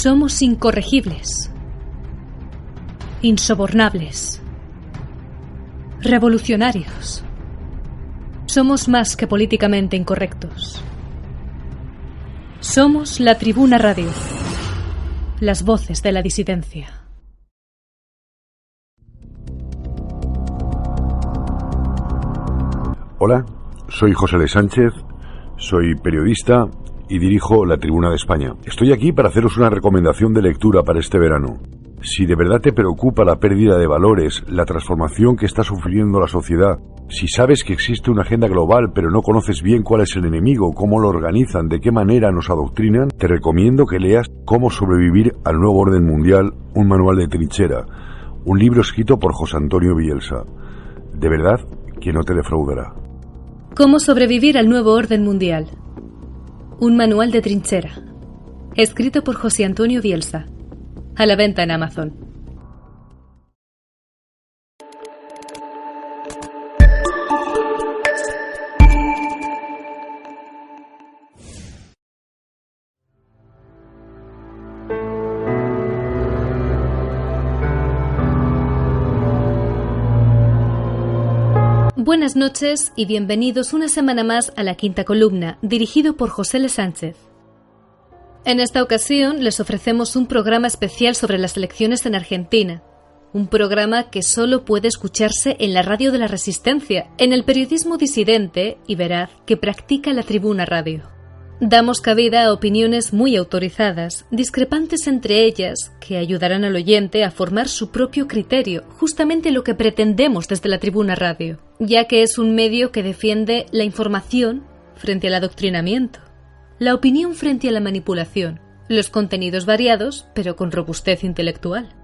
Somos incorregibles, insobornables, revolucionarios. Somos más que políticamente incorrectos. Somos la Tribuna Radio, las voces de la disidencia. Hola, soy José L. Sánchez, soy periodista y dirijo La Tribuna de España. Estoy aquí para haceros una recomendación de lectura para este verano. Si de verdad te preocupa la pérdida de valores, la transformación que está sufriendo la sociedad, si sabes que existe una agenda global pero no conoces bien cuál es el enemigo, cómo lo organizan, de qué manera nos adoctrinan, te recomiendo que leas Cómo sobrevivir al nuevo orden mundial, un manual de trinchera, un libro escrito por José Antonio Bielsa. De verdad que no te defraudará. Cómo sobrevivir al nuevo orden mundial, un manual de trinchera, escrito por José Antonio Bielsa. A la venta en Amazon. Buenas noches y bienvenidos una semana más a La Quinta Columna, dirigido por José L. Sánchez. En esta ocasión les ofrecemos un programa especial sobre las elecciones en Argentina. Un programa que solo puede escucharse en la radio de la Resistencia, en el periodismo disidente y veraz que practica La Tribuna Radio. Damos cabida a opiniones muy autorizadas, discrepantes entre ellas, que ayudarán al oyente a formar su propio criterio, justamente lo que pretendemos desde La Tribuna Radio, ya que es un medio que defiende la información frente al adoctrinamiento, la opinión frente a la manipulación, los contenidos variados, pero con robustez intelectual.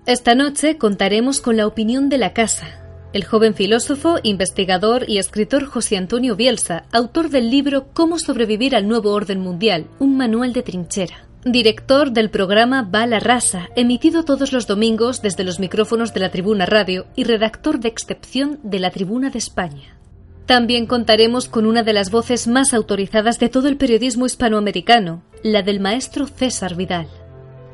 Esta noche contaremos con la opinión de la casa, el joven filósofo, investigador y escritor José Antonio Bielsa, autor del libro Cómo sobrevivir al nuevo orden mundial, un manual de trinchera. Director del programa Va la Raza, emitido todos los domingos desde los micrófonos de La Tribuna Radio y redactor de excepción de La Tribuna de España. También contaremos con una de las voces más autorizadas de todo el periodismo hispanoamericano, la del maestro César Vidal.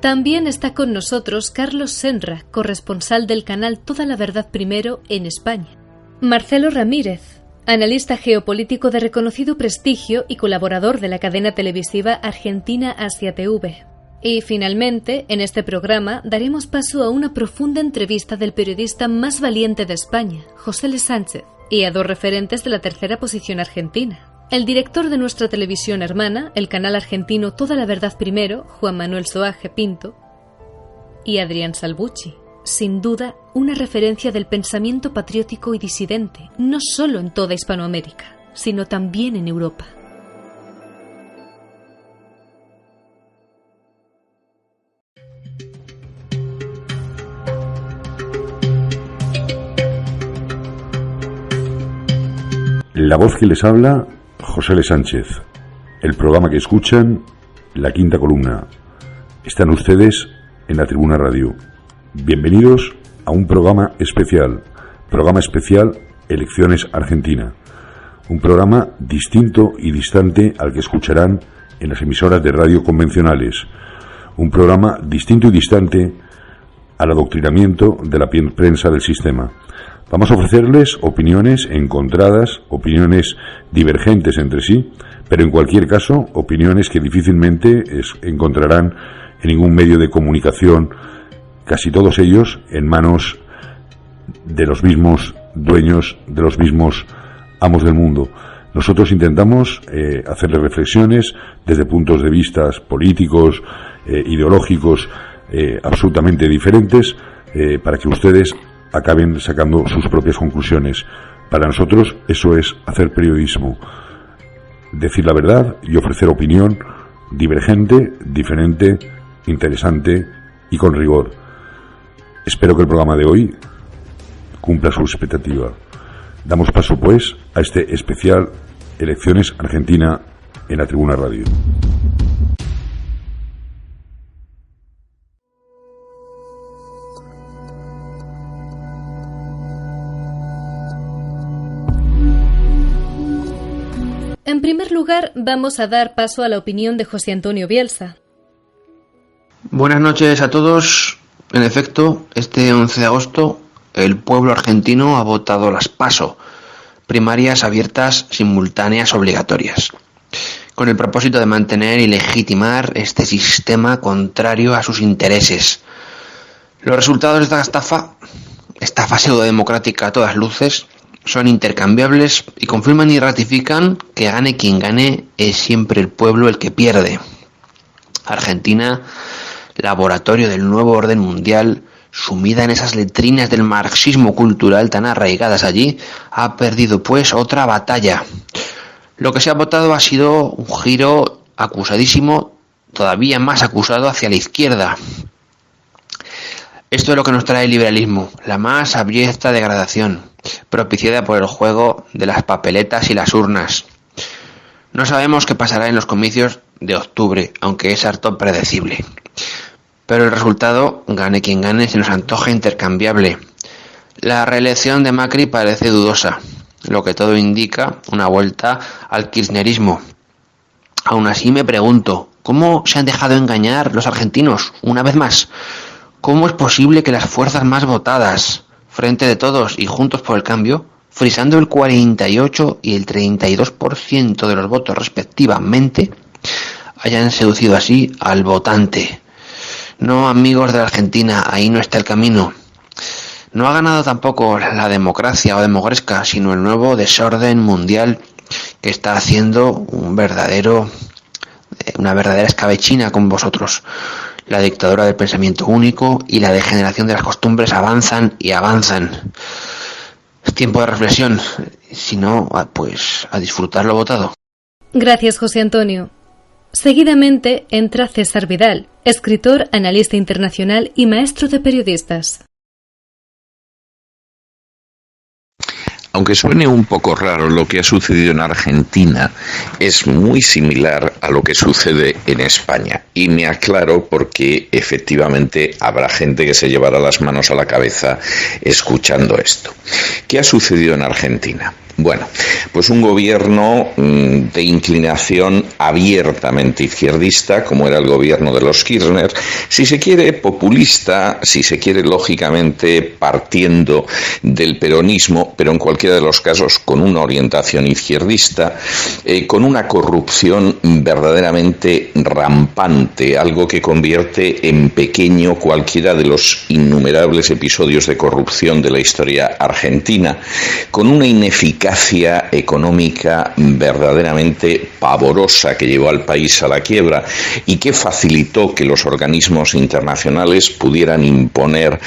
También está con nosotros Carlos Senra, corresponsal del canal Toda la Verdad Primero en España. Marcelo Ramírez, analista geopolítico de reconocido prestigio y colaborador de la cadena televisiva Argentina Asia TV. Y finalmente, en este programa daremos paso a una profunda entrevista del periodista más valiente de España, José L. Sánchez, y a dos referentes de la tercera posición argentina. El director de nuestra televisión hermana, el canal argentino Toda la Verdad Primero, Juan Manuel Soaje Pinto, y Adrián Salvucci, sin duda una referencia del pensamiento patriótico y disidente, no solo en toda Hispanoamérica, sino también en Europa. La voz que les habla, José L. Sánchez. El programa que escuchan, La Quinta Columna. Están ustedes en La Tribuna Radio. Bienvenidos a un programa especial Elecciones Argentina. Un programa distinto y distante al que escucharán en las emisoras de radio convencionales. Un programa distinto y distante al adoctrinamiento de la prensa del sistema. Vamos a ofrecerles opiniones encontradas, opiniones divergentes entre sí, pero en cualquier caso, opiniones que difícilmente encontrarán en ningún medio de comunicación, casi todos ellos en manos de los mismos dueños, de los mismos amos del mundo. Nosotros intentamos hacerles reflexiones desde puntos de vista políticos, ideológicos, absolutamente diferentes, para que ustedes acaben sacando sus propias conclusiones. Para nosotros eso es hacer periodismo, decir la verdad y ofrecer opinión divergente, diferente, interesante y con rigor. Espero que el programa de hoy cumpla su expectativa. Damos paso pues a este especial Elecciones Argentina en La Tribuna Radio. En primer lugar, vamos a dar paso a la opinión de José Antonio Bielsa. Buenas noches a todos. En efecto, este 11 de agosto el pueblo argentino ha votado las PASO, primarias abiertas, simultáneas, obligatorias, con el propósito de mantener y legitimar este sistema contrario a sus intereses. Los resultados de esta estafa pseudodemocrática a todas luces, son intercambiables y confirman y ratifican que gane quien gane, es siempre el pueblo el que pierde. Argentina, laboratorio del nuevo orden mundial, sumida en esas letrinas del marxismo cultural tan arraigadas allí, ha perdido pues otra batalla. Lo que se ha votado ha sido un giro acusadísimo, todavía más acusado hacia la izquierda. Esto es lo que nos trae el liberalismo, la más abyecta degradación, propiciada por el juego de las papeletas y las urnas. No sabemos qué pasará en los comicios de octubre, aunque es harto predecible. Pero el resultado, gane quien gane, se nos antoja intercambiable. La reelección de Macri parece dudosa, lo que todo indica una vuelta al kirchnerismo. Aún así me pregunto, ¿cómo se han dejado engañar los argentinos una vez más? ¿Cómo es posible que las fuerzas más votadas, Frente de Todos y Juntos por el Cambio, frisando el 48% y el 32% de los votos respectivamente, hayan seducido así al votante? No, amigos de la Argentina, ahí no está el camino. No ha ganado tampoco la democracia o demogresca, sino el nuevo desorden mundial que está haciendo una verdadera escabechina con vosotros. La dictadura del pensamiento único y la degeneración de las costumbres avanzan y avanzan. Es tiempo de reflexión, si no, pues a disfrutar lo votado. Gracias, José Antonio. Seguidamente entra César Vidal, escritor, analista internacional y maestro de periodistas. Aunque suene un poco raro, lo que ha sucedido en Argentina es muy similar a lo que sucede en España. Y me aclaro porque efectivamente habrá gente que se llevará las manos a la cabeza escuchando esto. ¿Qué ha sucedido en Argentina? Bueno, pues un gobierno de inclinación abiertamente izquierdista, como era el gobierno de los Kirchner, si se quiere populista, si se quiere lógicamente partiendo del peronismo, pero en cualquiera de los casos con una orientación izquierdista, con una corrupción verdaderamente rampante, algo que convierte en pequeño cualquiera de los innumerables episodios de corrupción de la historia argentina, con una ineficacia económica verdaderamente pavorosa que llevó al país a la quiebra y que facilitó que los organismos internacionales pudieran imponer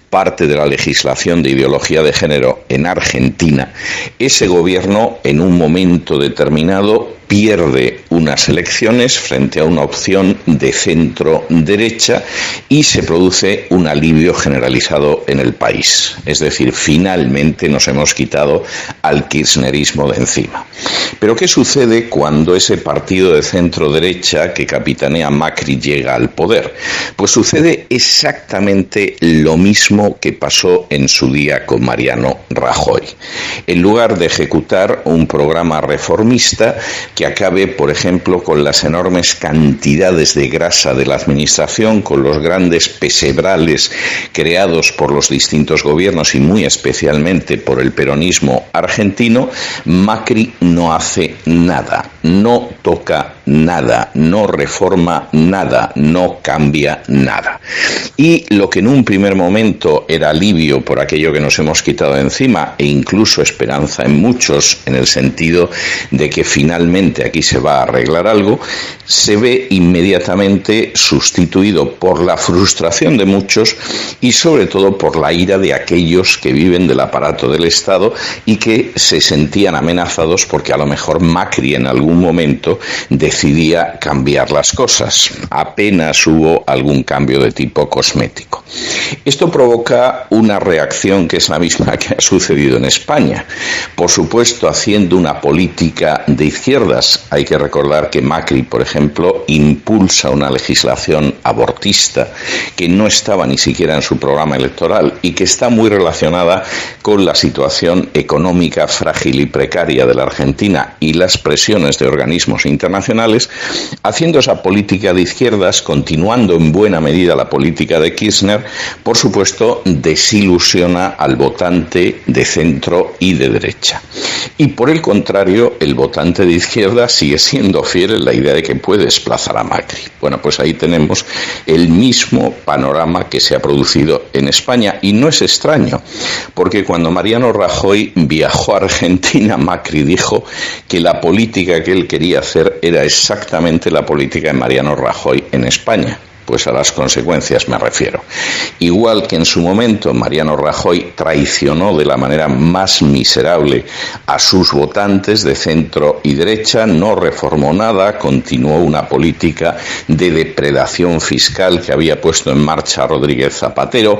parte de la legislación de ideología de género en Argentina. Ese gobierno, en un momento determinado, pierde unas elecciones frente a una opción de centro-derecha y se produce un alivio generalizado en el país. Es decir, finalmente nos hemos quitado al kirchnerismo de encima. Pero ¿qué sucede cuando ese partido de centro-derecha que capitanea Macri llega al poder? Pues sucede exactamente lo mismo que pasó en su día con Mariano Rajoy. En lugar de ejecutar un programa reformista que acabe, por ejemplo, con las enormes cantidades de grasa de la administración, con los grandes pesebrales creados por los distintos gobiernos y muy especialmente por el peronismo argentino, Macri no hace nada, no toca nada, no reforma nada, no cambia nada. Y lo que en un primer momento era alivio por aquello que nos hemos quitado de encima e incluso esperanza en muchos, en el sentido de que finalmente aquí se va a arreglar algo, se ve inmediatamente sustituido por la frustración de muchos y sobre todo por la ira de aquellos que viven del aparato del Estado y que se sentían amenazados porque a lo mejor Macri en algún momento decidía cambiar las cosas. Apenas hubo algún cambio de tipo cosmético. Esto provoca una reacción que es la misma que ha sucedido en España. Por supuesto, haciendo una política de izquierdas. Hay que recordar que Macri, por ejemplo, impulsa una legislación abortista que no estaba ni siquiera en su programa electoral y que está muy relacionada con la situación económica frágil y precaria de la Argentina y las presiones de organismos internacionales convencionales, haciendo esa política de izquierdas, continuando en buena medida la política de Kirchner, por supuesto, desilusiona al votante de centro y de derecha. Y por el contrario, el votante de izquierda sigue siendo fiel en la idea de que puede desplazar a Macri. Bueno, pues ahí tenemos el mismo panorama que se ha producido en España, y no es extraño, porque cuando Mariano Rajoy viajó a Argentina, Macri dijo que la política que él quería hacer era exactamente la política de Mariano Rajoy en España. Pues a las consecuencias me refiero. Igual que en su momento Mariano Rajoy traicionó de la manera más miserable a sus votantes de centro y derecha, no reformó nada, continuó una política de depredación fiscal que había puesto en marcha Rodríguez Zapatero,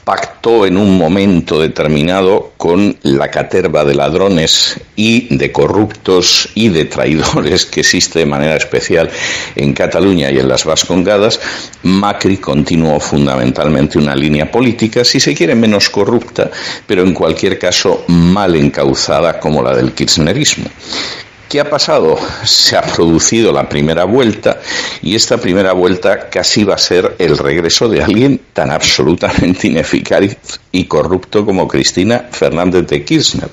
pactó en un momento determinado con la caterva de ladrones y de corruptos y de traidores que existe de manera especial en Cataluña y en las Vascongadas. Macri continuó fundamentalmente una línea política, si se quiere menos corrupta, pero en cualquier caso mal encauzada como la del kirchnerismo. ¿Qué ha pasado? Se ha producido la primera vuelta, y esta primera vuelta casi va a ser el regreso de alguien tan absolutamente ineficaz y corrupto como Cristina Fernández de Kirchner.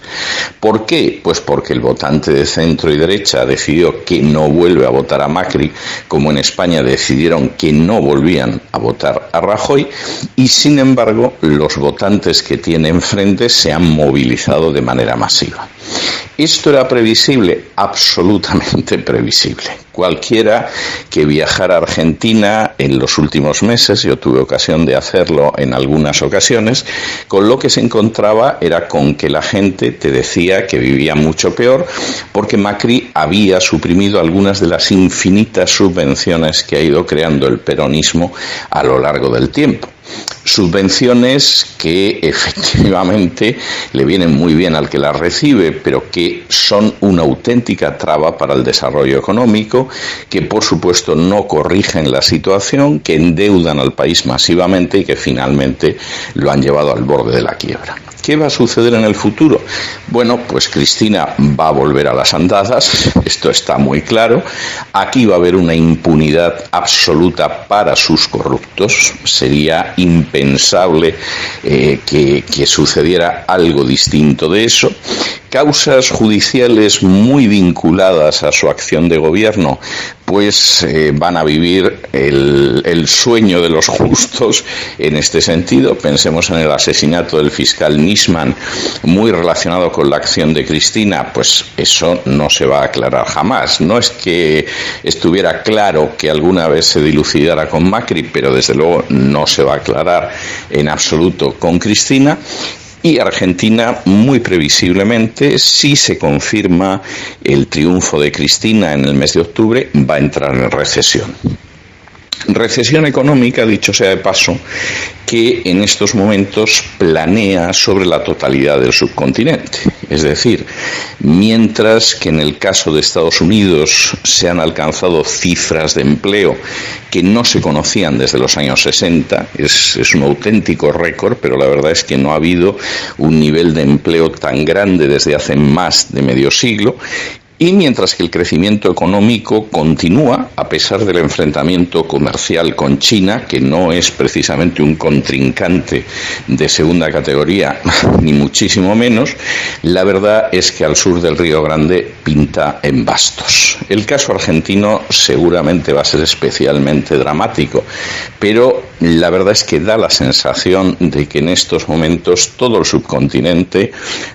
¿Por qué? Pues porque el votante de centro y derecha decidió que no vuelve a votar a Macri, como en España decidieron que no volvían a votar a Rajoy, y sin embargo los votantes que tiene enfrente se han movilizado de manera masiva. ¿Esto era previsible? Absolutamente previsible. Cualquiera que viajara a Argentina en los últimos meses, yo tuve ocasión de hacerlo en algunas ocasiones, con lo que se encontraba era con que la gente te decía que vivía mucho peor porque Macri había suprimido algunas de las infinitas subvenciones que ha ido creando el peronismo a lo largo del tiempo. Subvenciones que efectivamente le vienen muy bien al que las recibe, pero que son una auténtica traba para el desarrollo económico, que por supuesto no corrigen la situación, que endeudan al país masivamente y que finalmente lo han llevado al borde de la quiebra. ¿Qué va a suceder en el futuro? Bueno, pues Cristina va a volver a las andadas, esto está muy claro. Aquí va a haber una impunidad absoluta para sus corruptos. Sería impensable que sucediera algo distinto de eso. Causas judiciales muy vinculadas a su acción de gobierno, pues van a vivir el sueño de los justos en este sentido. Pensemos en el asesinato del fiscal Nisman, muy relacionado con la acción de Cristina. Pues eso no se va a aclarar jamás. No es que estuviera claro que alguna vez se dilucidara con Macri, pero desde luego no se va a aclarar en absoluto con Cristina. Y Argentina, muy previsiblemente, si se confirma el triunfo de Cristina en el mes de octubre, va a entrar en recesión. Recesión económica, dicho sea de paso, que en estos momentos planea sobre la totalidad del subcontinente. Es decir, mientras que en el caso de Estados Unidos se han alcanzado cifras de empleo que no se conocían desde los años 60, es un auténtico récord, pero la verdad es que no ha habido un nivel de empleo tan grande desde hace más de medio siglo. Y mientras que el crecimiento económico continúa, a pesar del enfrentamiento comercial con China, que no es precisamente un contrincante de segunda categoría, ni muchísimo menos, la verdad es que al sur del Río Grande pinta en bastos. El caso argentino seguramente va a ser especialmente dramático, pero la verdad es que da la sensación de que en estos momentos todo el subcontinente,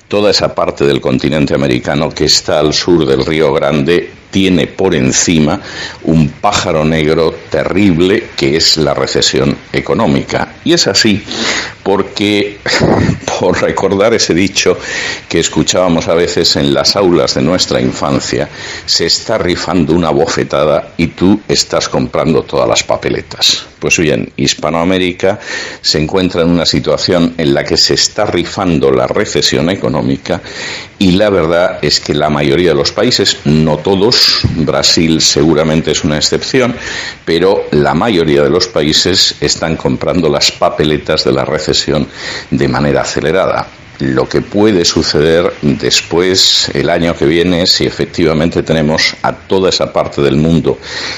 toda esa parte del continente americano que está al sur del Río Grande, tiene por encima un pájaro negro terrible que es la recesión económica. Y es así porque, por recordar ese dicho que escuchábamos a veces en las aulas de nuestra infancia, se está rifando una bofetada y tú estás comprando todas las papeletas. Pues bien, Hispanoamérica se encuentra en una situación en la que se está rifando la recesión económica, y la verdad es que la mayoría de los países, no todos, Brasil seguramente es una excepción, pero la mayoría de los países están comprando las papeletas de la recesión de manera acelerada. lo que puede suceder después, el año que viene, si efectivamente tenemos a toda esa parte del mundo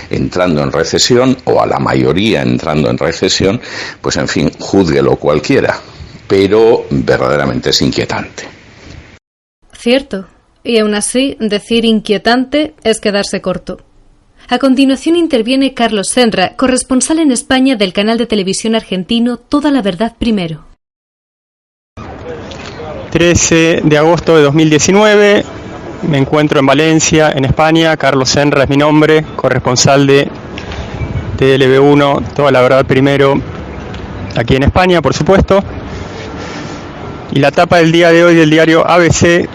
entrando en recesión, o a la mayoría entrando en recesión, pues en fin, júzguelo cualquiera, pero verdaderamente es inquietante. Cierto, y aún así, decir inquietante es quedarse corto. A continuación interviene Carlos Senra, corresponsal en España del canal de televisión argentino Toda la Verdad Primero. 13 de agosto de 2019, me encuentro en Valencia, en España. Carlos Senra es mi nombre, corresponsal de TLV1, Toda la Verdad Primero, aquí en España, por supuesto. Y la tapa del día de hoy del diario ABC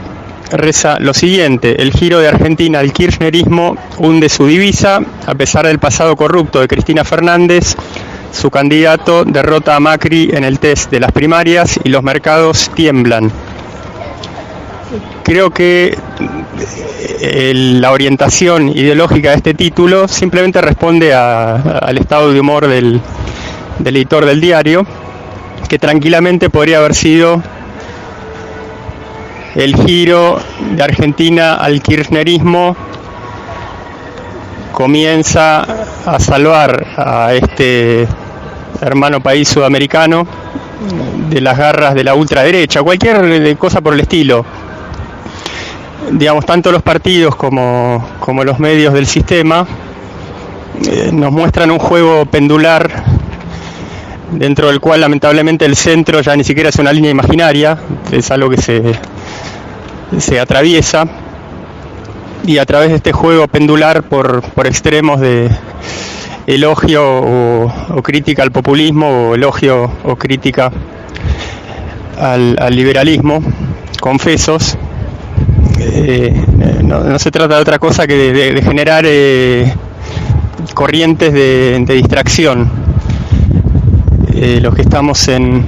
reza lo siguiente: el giro de Argentina al kirchnerismo hunde su divisa, a pesar del pasado corrupto de Cristina Fernández. Su candidato derrota a Macri en el test de las primarias y los mercados tiemblan. Creo que la orientación ideológica de este título simplemente responde al estado de humor del editor del diario, que tranquilamente podría haber sido: el giro de Argentina al kirchnerismo comienza a salvar a este hermano país sudamericano de las garras de la ultraderecha, cualquier cosa por el estilo. Digamos, tanto los partidos como los medios del sistema nos muestran un juego pendular dentro del cual lamentablemente el centro ya ni siquiera es una línea imaginaria, es algo que se atraviesa, y a través de este juego pendular por extremos de elogio o crítica al populismo, o elogio o crítica al liberalismo, confesos, no se trata de otra cosa que de generar corrientes de distracción. Los que estamos en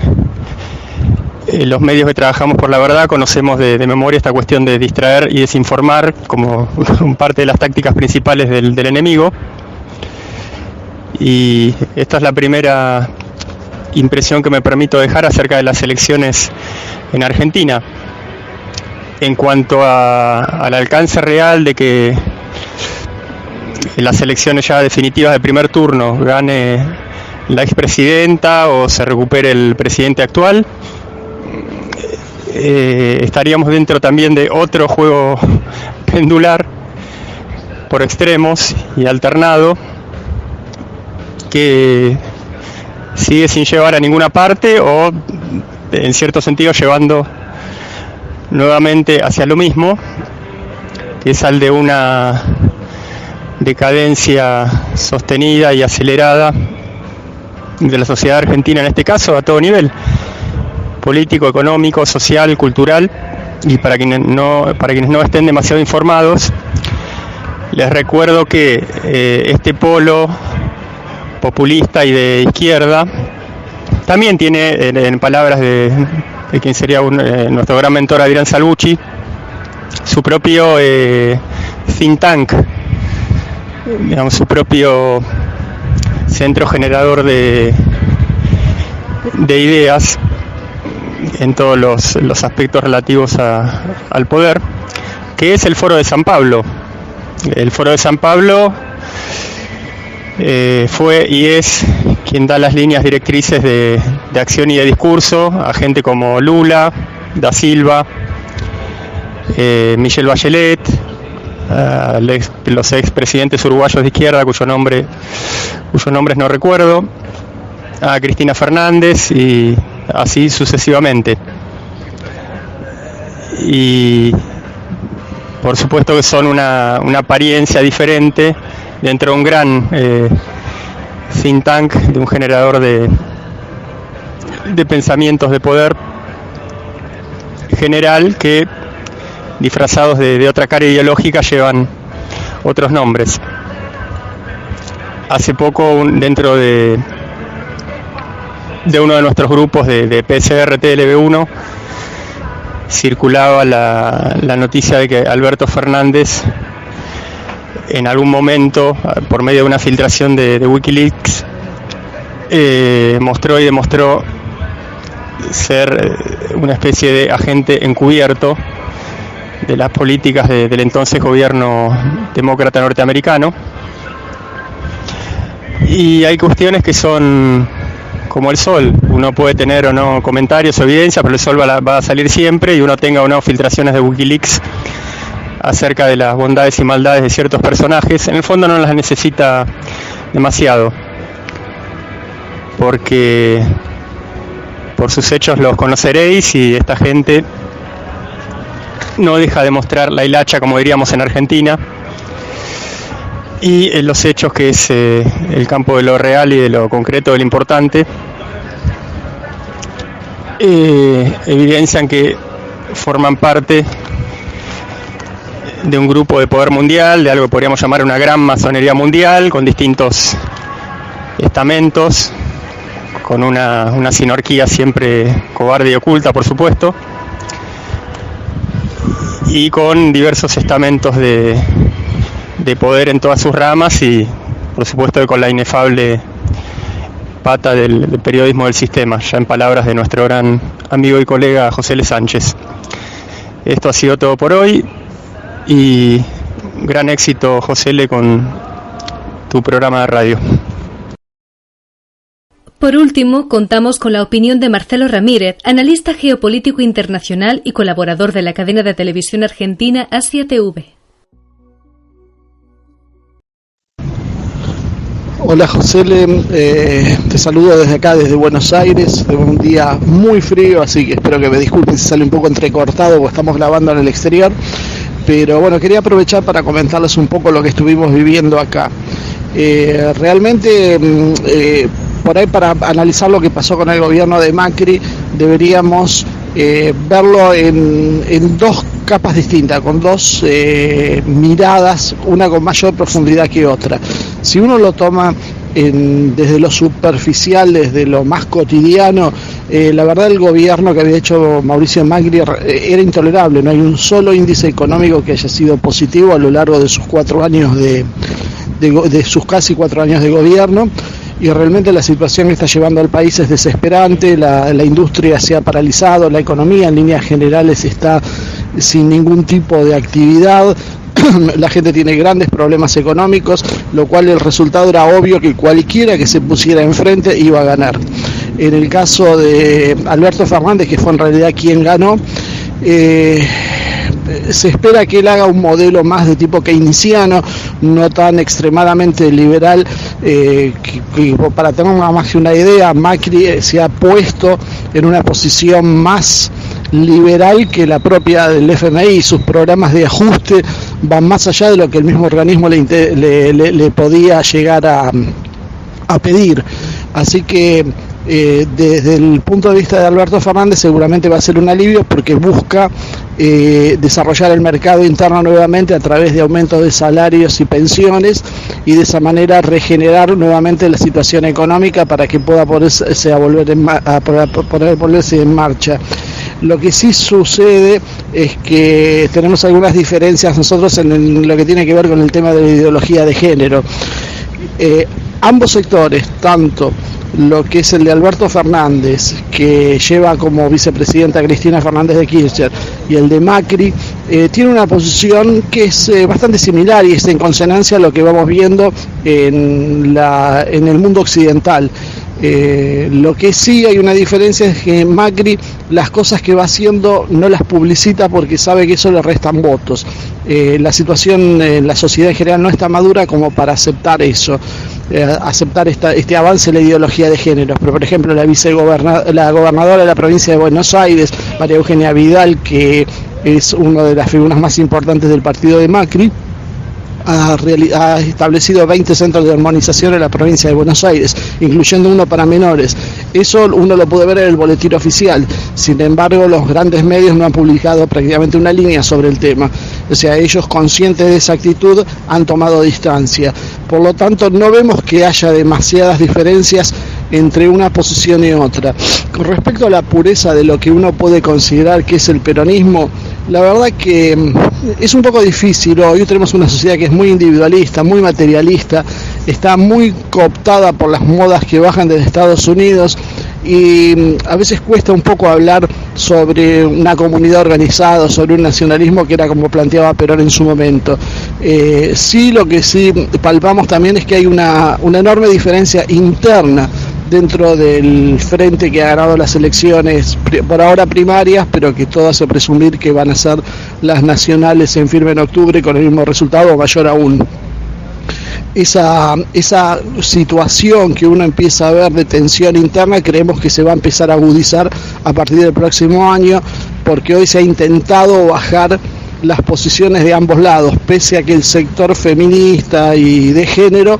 los medios que trabajamos por la verdad conocemos de memoria esta cuestión de distraer y desinformar como parte de las tácticas principales del enemigo. Y esta es la primera impresión que me permito dejar acerca de las elecciones en Argentina. En cuanto al alcance real de que en las elecciones ya definitivas de primer turno gane la expresidenta o se recupere el presidente actual, estaríamos dentro también de otro juego pendular por extremos y alternado, que sigue sin llevar a ninguna parte, o en cierto sentido llevando nuevamente hacia lo mismo, que es al de una decadencia sostenida y acelerada de la sociedad argentina, en este caso a todo nivel: político, económico, social, cultural. Y para quienes no estén demasiado informados, les recuerdo que este polo populista y de izquierda también tiene, en palabras de quien sería nuestro gran mentor Adrián Salvucci, su propio think tank, digamos, su propio centro generador de ideas en todos los aspectos relativos al poder, que es el Foro de San Pablo. El Foro de San Pablo fue y es quien da las líneas directrices de acción y de discurso a gente como Lula, Da Silva, Michelle Bachelet, los expresidentes uruguayos de izquierda cuyos nombres no recuerdo, a Cristina Fernández, y así sucesivamente. Y por supuesto que son una apariencia diferente dentro de un gran think tank, de un generador de pensamientos de poder general, que disfrazados de otra cara ideológica llevan otros nombres. Hace poco, dentro de uno de nuestros grupos de PCR TLV1, circulaba la noticia de que Alberto Fernández en algún momento, por medio de una filtración de Wikileaks, mostró y demostró ser una especie de agente encubierto de las políticas del entonces gobierno demócrata norteamericano. Y hay cuestiones que son como el sol, uno puede tener o no comentarios o evidencias, pero el sol va a salir siempre, y uno tenga o no filtraciones de Wikileaks acerca de las bondades y maldades de ciertos personajes, en el fondo no las necesita demasiado, porque por sus hechos los conoceréis, y esta gente no deja de mostrar la hilacha, como diríamos en Argentina, y en los hechos, que es el campo de lo real y de lo concreto, de lo importante, evidencian que forman parte de un grupo de poder mundial, de algo que podríamos llamar una gran masonería mundial, con distintos estamentos, con una sinarquía siempre cobarde y oculta, por supuesto, y con diversos estamentos de poder en todas sus ramas, y por supuesto con la inefable pata del periodismo del sistema, ya en palabras de nuestro gran amigo y colega José L. Sánchez. Esto ha sido todo por hoy, y gran éxito, José L., con tu programa de radio. Por último, contamos con la opinión de Marcelo Ramírez, analista geopolítico internacional y colaborador de la cadena de televisión argentina Asia TV. Hola José, te saludo desde acá, desde Buenos Aires. Es un día muy frío, así que espero que me disculpen si sale un poco entrecortado, porque estamos grabando en el exterior. Pero bueno, quería aprovechar para comentarles un poco lo que estuvimos viviendo acá. Realmente, por ahí, para analizar lo que pasó con el gobierno de Macri, deberíamos verlo en dos capas distintas, con dos miradas, una con mayor profundidad que otra. Si uno lo toma desde lo superficial, desde lo más cotidiano, la verdad el gobierno que había hecho Mauricio Macri era intolerable. No hay un solo índice económico que haya sido positivo a lo largo de sus 4 años de sus casi 4 años de gobierno. Y realmente la situación que está llevando al país es desesperante. La industria se ha paralizado, la economía en líneas generales está sin ningún tipo de actividad. La gente tiene grandes problemas económicos, lo cual el resultado era obvio, que cualquiera que se pusiera enfrente iba a ganar. En el caso de Alberto Fernández, que fue en realidad quien ganó, se espera que él haga un modelo más de tipo keynesiano, no tan extremadamente liberal, que para tener más que una idea, Macri se ha puesto en una posición más liberal que la propia del FMI, y sus programas de ajuste van más allá de lo que el mismo organismo le podía llegar a pedir. Así que desde el punto de vista de Alberto Fernández seguramente va a ser un alivio, porque busca desarrollar el mercado interno nuevamente a través de aumentos de salarios y pensiones, y de esa manera regenerar nuevamente la situación económica para que pueda ponerse en marcha. Lo que sí sucede es que tenemos algunas diferencias nosotros en lo que tiene que ver con el tema de la ideología de género. Ambos sectores, tanto lo que es el de Alberto Fernández, que lleva como vicepresidenta Cristina Fernández de Kirchner, y el de Macri, tiene una posición que es bastante similar, y es en consonancia a lo que vamos viendo en el mundo occidental. Lo que sí hay una diferencia es que Macri las cosas que va haciendo no las publicita, porque sabe que eso le restan votos. La situación en la sociedad en general no está madura como para aceptar eso, aceptar este avance en la ideología de género. Pero por ejemplo la gobernadora de la provincia de Buenos Aires, María Eugenia Vidal, que es una de las figuras más importantes del partido de Macri, ha establecido 20 centros de hormonización en la provincia de Buenos Aires, incluyendo uno para menores. Eso uno lo puede ver en el boletín oficial. Sin embargo, los grandes medios no han publicado prácticamente una línea sobre el tema. O sea, ellos, conscientes de esa actitud, han tomado distancia. Por lo tanto, no vemos que haya demasiadas diferencias entre una posición y otra. Con respecto a la pureza de lo que uno puede considerar que es el peronismo, la verdad que es un poco difícil. Hoy tenemos una sociedad que es muy individualista, muy materialista, está muy cooptada por las modas que bajan desde Estados Unidos, y a veces cuesta un poco hablar sobre una comunidad organizada, sobre un nacionalismo que era como planteaba Perón en su momento. Sí, lo que sí palpamos también es que hay una enorme diferencia interna dentro del frente que ha ganado las elecciones, por ahora primarias, pero que todo hace presumir que van a ser las nacionales en firme en octubre con el mismo resultado o mayor aún. Esa situación que uno empieza a ver de tensión interna creemos que se va a empezar a agudizar a partir del próximo año, porque hoy se ha intentado bajar las posiciones de ambos lados, pese a que el sector feminista y de género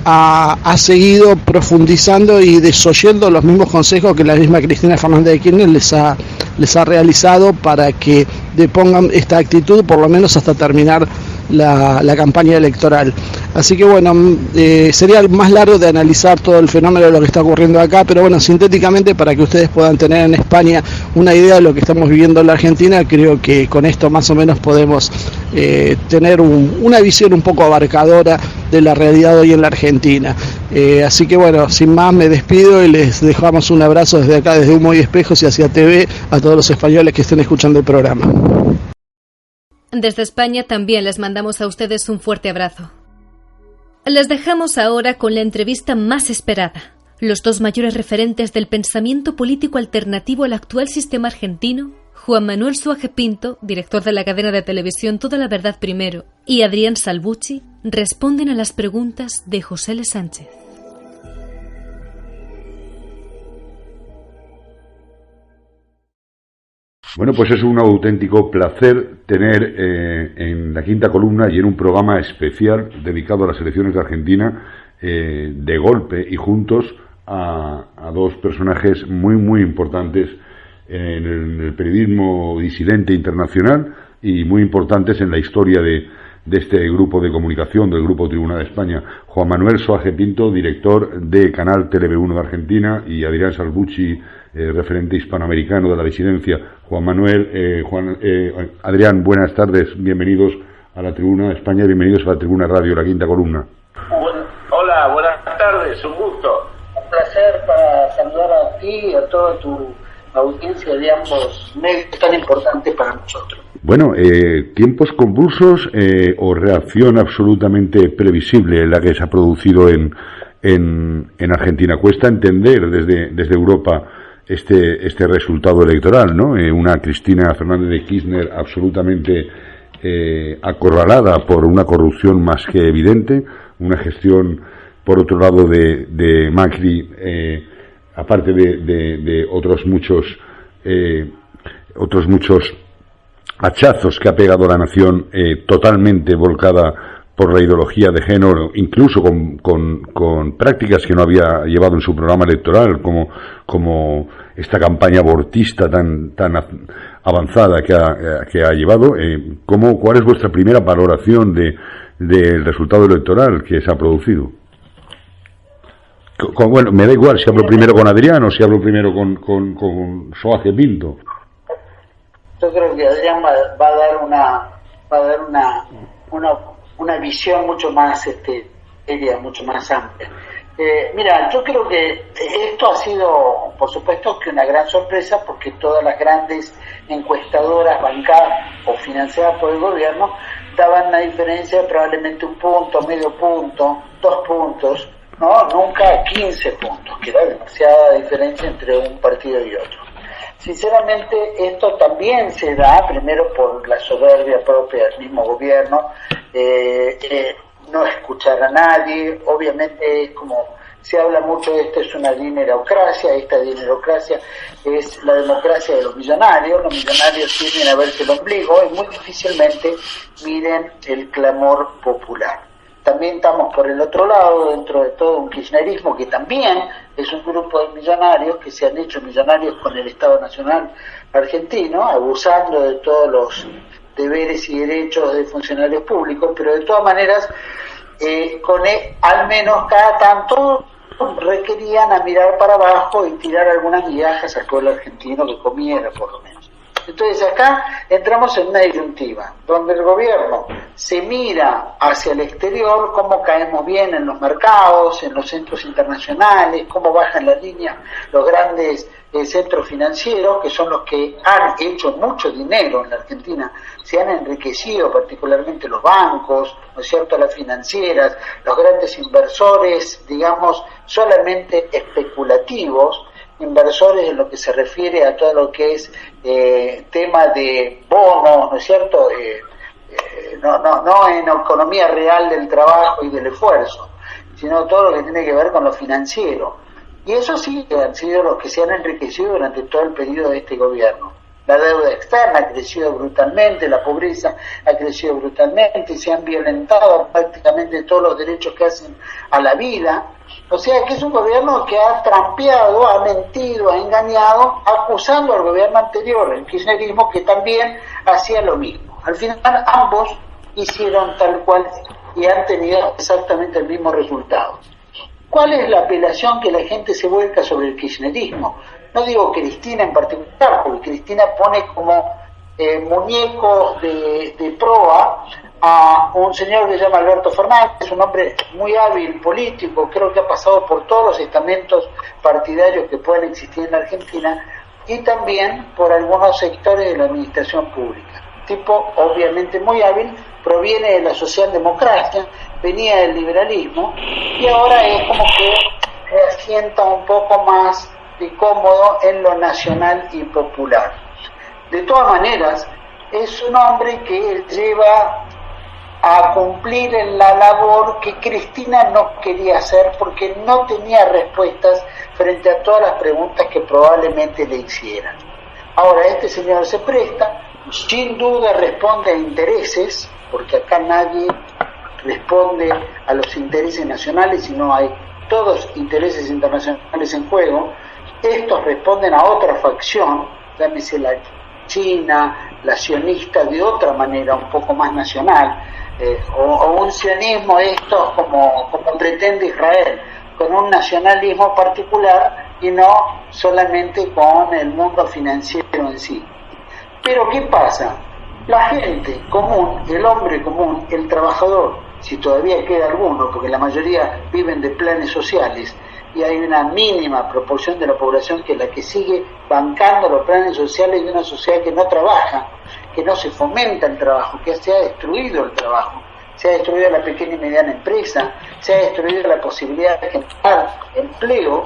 ha seguido profundizando y desoyendo los mismos consejos que la misma Cristina Fernández de Kirchner les ha realizado para que depongan esta actitud por lo menos hasta terminar la campaña electoral. Así que bueno, sería más largo de analizar todo el fenómeno de lo que está ocurriendo acá, pero bueno, sintéticamente, para que ustedes puedan tener en España una idea de lo que estamos viviendo en la Argentina, creo que con esto más o menos podemos tener una visión un poco abarcadora de la realidad hoy en la Argentina. Así que bueno, sin más me despido y les dejamos un abrazo desde acá, desde Humo y Espejos y hacia TV, a todos los españoles que estén escuchando el programa. Desde España también les mandamos a ustedes un fuerte abrazo. Les dejamos ahora con la entrevista más esperada. Los dos mayores referentes del pensamiento político alternativo al actual sistema argentino, Juan Manuel Suage Pinto, director de la cadena de televisión Toda la Verdad Primero, y Adrián Salvucci, responden a las preguntas de José L. Sánchez. Bueno, pues es un auténtico placer tener en la quinta columna y en un programa especial dedicado a las elecciones de Argentina, de golpe y juntos, a dos personajes muy importantes en el periodismo disidente internacional y muy importantes en la historia de este grupo de comunicación, del Grupo Tribuna de España. Juan Manuel Suage Pinto, director de Canal TV1 de Argentina, y Adrián Salvucci, referente hispanoamericano de la disidencia. Juan Manuel, Adrián, buenas tardes, bienvenidos a la Tribuna de España, bienvenidos a la Tribuna Radio, la quinta columna. Hola, buenas tardes, un gusto. Un placer para saludar a ti y a toda tu audiencia de ambos medios tan importantes para nosotros. Bueno, tiempos convulsos o reacción absolutamente previsible la que se ha producido en Argentina. Cuesta entender desde Europa este resultado electoral, ¿no? Una Cristina Fernández de Kirchner absolutamente acorralada por una corrupción más que evidente, una gestión, por otro lado, de Macri, aparte de otros muchos hachazos que ha pegado la nación, totalmente volcada por la ideología de género, incluso con prácticas que no había llevado en su programa electoral, como esta campaña abortista tan avanzada que ha llevado. ¿Cuál es vuestra primera valoración del resultado electoral que se ha producido? Bueno, me da igual si hablo primero con Adrián o si hablo primero con Suage Pinto. Yo creo que Adrián va a dar una visión mucho más seria, mucho más amplia. Mira, yo creo que esto ha sido, por supuesto, que una gran sorpresa, porque todas las grandes encuestadoras bancadas o financiadas por el gobierno daban una diferencia de probablemente un punto, medio punto, 2 puntos, no, nunca 15 puntos, que era demasiada diferencia entre un partido y otro. Sinceramente, esto también se da primero por la soberbia propia del mismo gobierno, no escuchar a nadie. Obviamente, como se habla mucho de esto, es una dinerocracia. Esta dinerocracia es la democracia de los millonarios. Los millonarios tienden a verse el ombligo y muy difícilmente miren el clamor popular. También estamos por el otro lado, dentro de todo un kirchnerismo que también es un grupo de millonarios que se han hecho millonarios con el Estado Nacional argentino, abusando de todos los deberes y derechos de funcionarios públicos, pero de todas maneras, al menos cada tanto requerían a mirar para abajo y tirar algunas migajas al pueblo argentino que comiera, por lo menos. Entonces acá entramos en una disyuntiva, donde el gobierno se mira hacia el exterior, cómo caemos bien en los mercados, en los centros internacionales, cómo bajan la línea los grandes centros financieros, que son los que han hecho mucho dinero en la Argentina, se han enriquecido, particularmente los bancos, ¿no es cierto?, las financieras, los grandes inversores, digamos, solamente especulativos, inversores en lo que se refiere a todo lo que es tema de bonos, ¿no es cierto?, no en economía real del trabajo y del esfuerzo, sino todo lo que tiene que ver con lo financiero. Y eso sí han sido los que se han enriquecido durante todo el periodo de este gobierno. La deuda externa ha crecido brutalmente, la pobreza ha crecido brutalmente, y se han violentado prácticamente todos los derechos que hacen a la vida. O sea que es un gobierno que ha trampeado, ha mentido, ha engañado, acusando al gobierno anterior, el kirchnerismo, que también hacía lo mismo. Al final ambos hicieron tal cual y han tenido exactamente el mismo resultado. ¿Cuál es la apelación que la gente se vuelca sobre el kirchnerismo? No digo Cristina en particular, porque Cristina pone como muñecos de proa a un señor que se llama Alberto Fernández, un hombre muy hábil político, creo que ha pasado por todos los estamentos partidarios que pueden existir en la Argentina, y también por algunos sectores de la administración pública. Tipo obviamente muy hábil, proviene de la socialdemocracia, venía del liberalismo, y ahora es como que se asienta un poco más de cómodo en lo nacional y popular. De todas maneras, es un hombre que lleva a cumplir en la labor que Cristina no quería hacer, porque no tenía respuestas frente a todas las preguntas que probablemente le hicieran. Ahora este señor se presta, sin duda responde a intereses, porque acá nadie responde a los intereses nacionales, sino hay todos intereses internacionales en juego. Estos responden a otra facción, llámese la China, la sionista, de otra manera, un poco más nacional, o un sionismo estos como pretende Israel, con un nacionalismo particular y no solamente con el mundo financiero en sí. Pero ¿qué pasa? La gente común, el hombre común, el trabajador, si todavía queda alguno, porque la mayoría viven de planes sociales, y hay una mínima proporción de la población que es la que sigue bancando los planes sociales de una sociedad que no trabaja, que no se fomenta el trabajo, que se ha destruido el trabajo, se ha destruido la pequeña y mediana empresa, se ha destruido la posibilidad de generar empleo.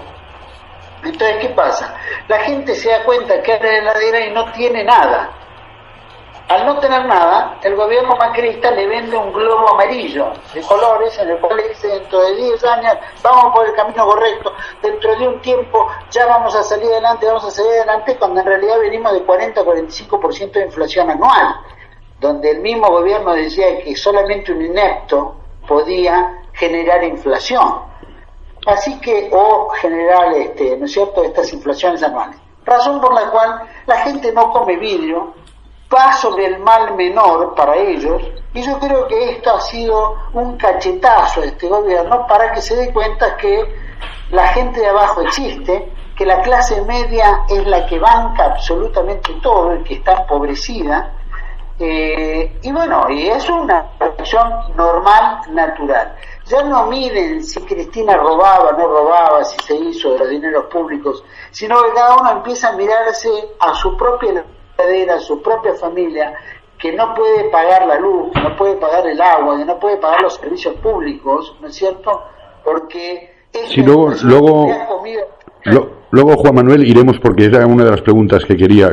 Entonces, ¿qué pasa? La gente se da cuenta que abre la heladera y no tiene nada. Al no tener nada, el gobierno macrista le vende un globo amarillo de colores en el cual le dice: dentro de 10 años vamos por el camino correcto, dentro de un tiempo ya vamos a salir adelante, cuando en realidad venimos de 40-45% de inflación anual, donde el mismo gobierno decía que solamente un inepto podía generar inflación. Así que, o generar, ¿no es cierto?, estas inflaciones anuales. Razón por la cual la gente no come vidrio, va sobre el mal menor para ellos, y yo creo que esto ha sido un cachetazo de este gobierno para que se dé cuenta que la gente de abajo existe, que la clase media es la que banca absolutamente todo, el que está empobrecida, y bueno, y es una reacción normal, natural. Ya no miden si Cristina robaba, no robaba, si se hizo de los dineros públicos, sino que cada uno empieza a mirarse a su propia a su propia familia, que no puede pagar la luz, que no puede pagar el agua, que no puede pagar los servicios públicos, ¿no es cierto? Porque sí, luego Juan Manuel iremos, porque era una de las preguntas que quería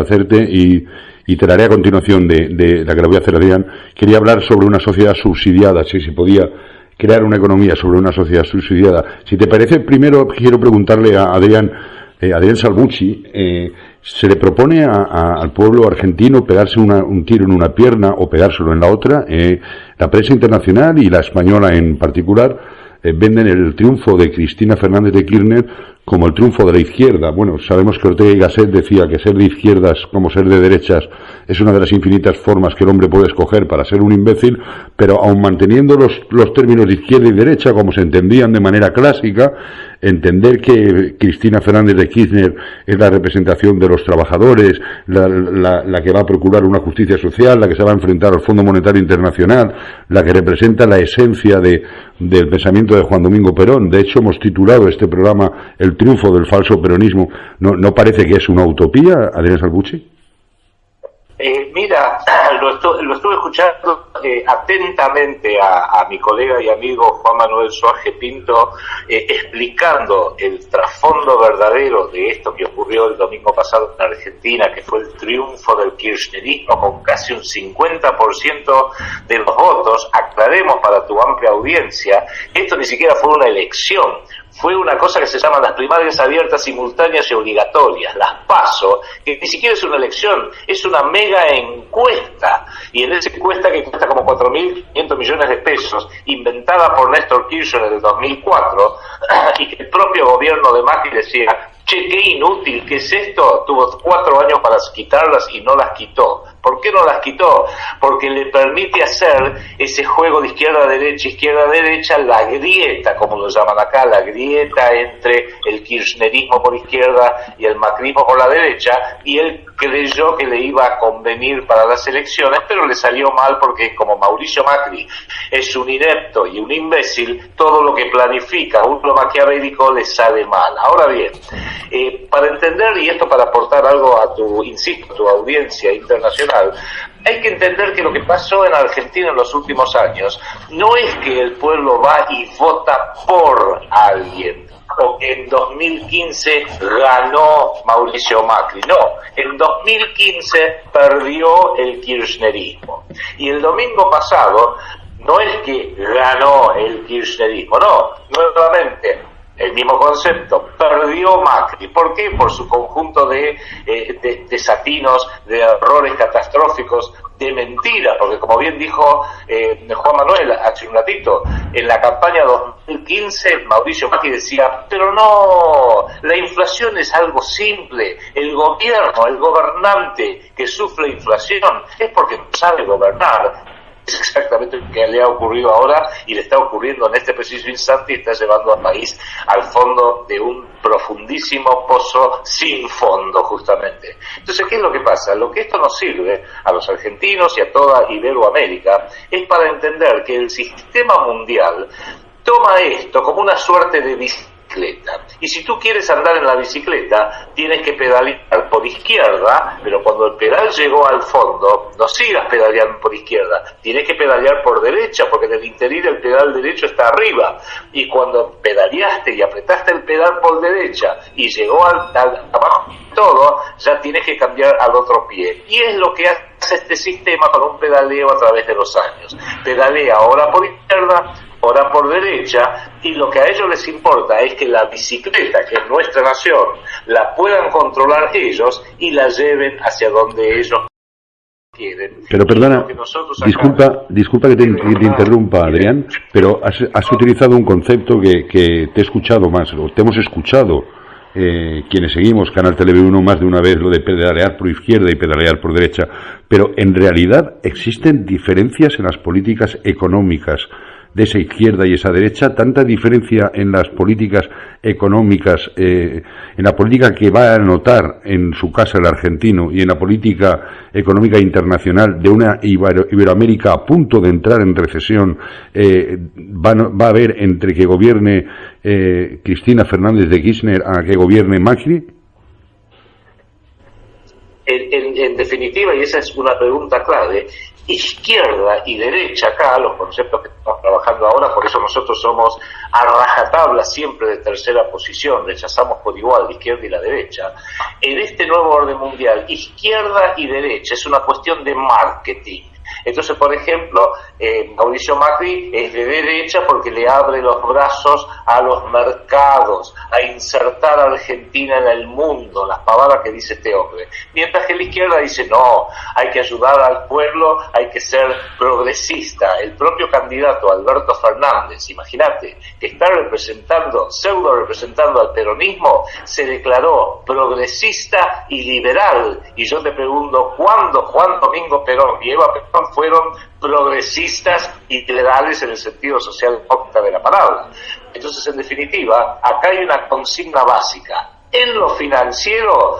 hacerte, y te la haré a continuación de la que le voy a hacer a Adrián. Quería hablar sobre una sociedad subsidiada, si se podía crear una economía sobre una sociedad subsidiada. Si te parece, primero quiero preguntarle a Adrián Salvucci, ¿se le propone al pueblo argentino pegarse un tiro en una pierna o pegárselo en la otra? La prensa internacional y la española en particular venden el triunfo de Cristina Fernández de Kirchner como el triunfo de la izquierda. Bueno, sabemos que Ortega y Gasset decía que ser de izquierdas como ser de derechas es una de las infinitas formas que el hombre puede escoger para ser un imbécil, pero aun manteniendo los términos de izquierda y derecha como se entendían de manera clásica, entender que Cristina Fernández de Kirchner es la representación de los trabajadores, la que va a procurar una justicia social, la que se va a enfrentar al Fondo Monetario Internacional, la que representa la esencia del pensamiento de Juan Domingo Perón. De hecho, hemos titulado este programa El triunfo del falso peronismo. ¿No parece que es una utopía, Adrián Salvucci? Mira, lo estuve escuchando atentamente a mi colega y amigo Juan Manuel Suárez Pinto explicando el trasfondo verdadero de esto que ocurrió el domingo pasado en Argentina, que fue el triunfo del kirchnerismo con casi un 50% de los votos. Aclaremos para tu amplia audiencia, esto ni siquiera fue una elección. Fue una cosa que se llaman las primarias abiertas, simultáneas y obligatorias, las PASO, que ni siquiera es una elección, es una mega encuesta. Y en esa encuesta, que cuesta como 4.500 millones de pesos, inventada por Néstor Kirchner en el 2004, y que el propio gobierno de Macri decía, che, qué inútil, ¿qué es esto? Tuvo 4 años para quitarlas y no las quitó. ¿Por qué no las quitó? Porque le permite hacer ese juego de izquierda-derecha, la grieta, como lo llaman acá, la grieta entre el kirchnerismo por izquierda y el macrismo por la derecha, y él creyó que le iba a convenir para las elecciones, pero le salió mal porque como Mauricio Macri es un inepto y un imbécil, todo lo que planifica, un lo maquiavélico, le sale mal. Ahora bien, para entender, y esto para aportar algo a tu audiencia internacional, hay que entender que lo que pasó en Argentina en los últimos años no es que el pueblo va y vota por alguien, o que en 2015 ganó Mauricio Macri. No, en 2015 perdió el kirchnerismo. Y el domingo pasado no es que ganó el kirchnerismo, no, nuevamente el mismo concepto, perdió Macri. ¿Por qué? Por su conjunto de desatinos, de errores catastróficos, de mentiras, porque como bien dijo Juan Manuel hace un ratito, en la campaña 2015 Mauricio Macri decía, pero no, la inflación es algo simple, el gobierno, el gobernante que sufre inflación es porque no sabe gobernar. Es exactamente lo que le ha ocurrido ahora y le está ocurriendo en este preciso instante, y está llevando al país al fondo de un profundísimo pozo sin fondo, justamente. Entonces, ¿qué es lo que pasa? Lo que esto nos sirve a los argentinos y a toda Iberoamérica es para entender que el sistema mundial toma esto como una suerte de bicicleta. Y si tú quieres andar en la bicicleta, tienes que pedalear por izquierda, pero cuando el pedal llegó al fondo, no sigas pedaleando por izquierda, tienes que pedalear por derecha, porque en el interior el pedal derecho está arriba. Y cuando pedaleaste y apretaste el pedal por derecha y llegó abajo todo, ya tienes que cambiar al otro pie. Y es lo que hace este sistema con un pedaleo a través de los años. Pedalea ahora por izquierda, ahora por derecha, y lo que a ellos les importa es que la bicicleta, que es nuestra nación, la puedan controlar ellos y la lleven hacia donde ellos quieren. Pero perdona, disculpa que te interrumpa, Adrián, pero has utilizado un concepto que te he escuchado más, o te hemos escuchado quienes seguimos Canal Tele1 más de una vez, lo de pedalear por izquierda y pedalear por derecha, pero en realidad existen diferencias en las políticas económicas de esa izquierda y esa derecha, tanta diferencia en las políticas económicas, en la política que va a notar en su casa el argentino y en la política económica internacional de una Iberoamérica a punto de entrar en recesión, va a haber entre que gobierne Cristina Fernández de Kirchner a que gobierne Macri? En definitiva, y esa es una pregunta clave, izquierda y derecha acá, los conceptos que estamos trabajando ahora, por eso nosotros somos a rajatabla siempre de tercera posición, rechazamos por igual la izquierda y la derecha. En este nuevo orden mundial, izquierda y derecha es una cuestión de marketing. Entonces, por ejemplo, Mauricio Macri es de derecha porque le abre los brazos a los mercados, a insertar a Argentina en el mundo, las pavadas que dice este hombre. Mientras que la izquierda dice, no, hay que ayudar al pueblo, hay que ser progresista. El propio candidato Alberto Fernández, imagínate, que está pseudo representando al peronismo, se declaró progresista y liberal. Y yo te pregunto, ¿cuándo Juan Domingo Perón y Eva Perón fueron progresistas y liberales en el sentido social de la palabra? Entonces, en definitiva, acá hay una consigna básica. En lo financiero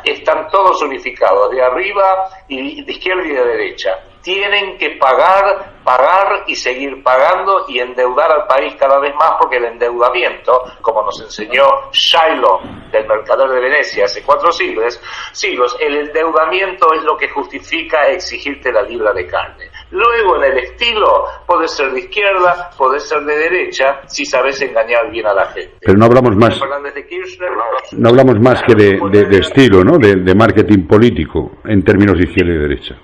están todos unificados, de arriba y de izquierda y de derecha. Tienen que pagar y seguir pagando y endeudar al país cada vez más, porque el endeudamiento, como nos enseñó Shylock del Mercader de Venecia hace 4 siglos, el endeudamiento es lo que justifica exigirte la libra de carne. Luego, en el estilo, podés ser de izquierda, podés ser de derecha, si sabes engañar bien a la gente. Pero no hablamos más, no hablamos más que de estilo, ¿no? De marketing político en términos de izquierda y derecha.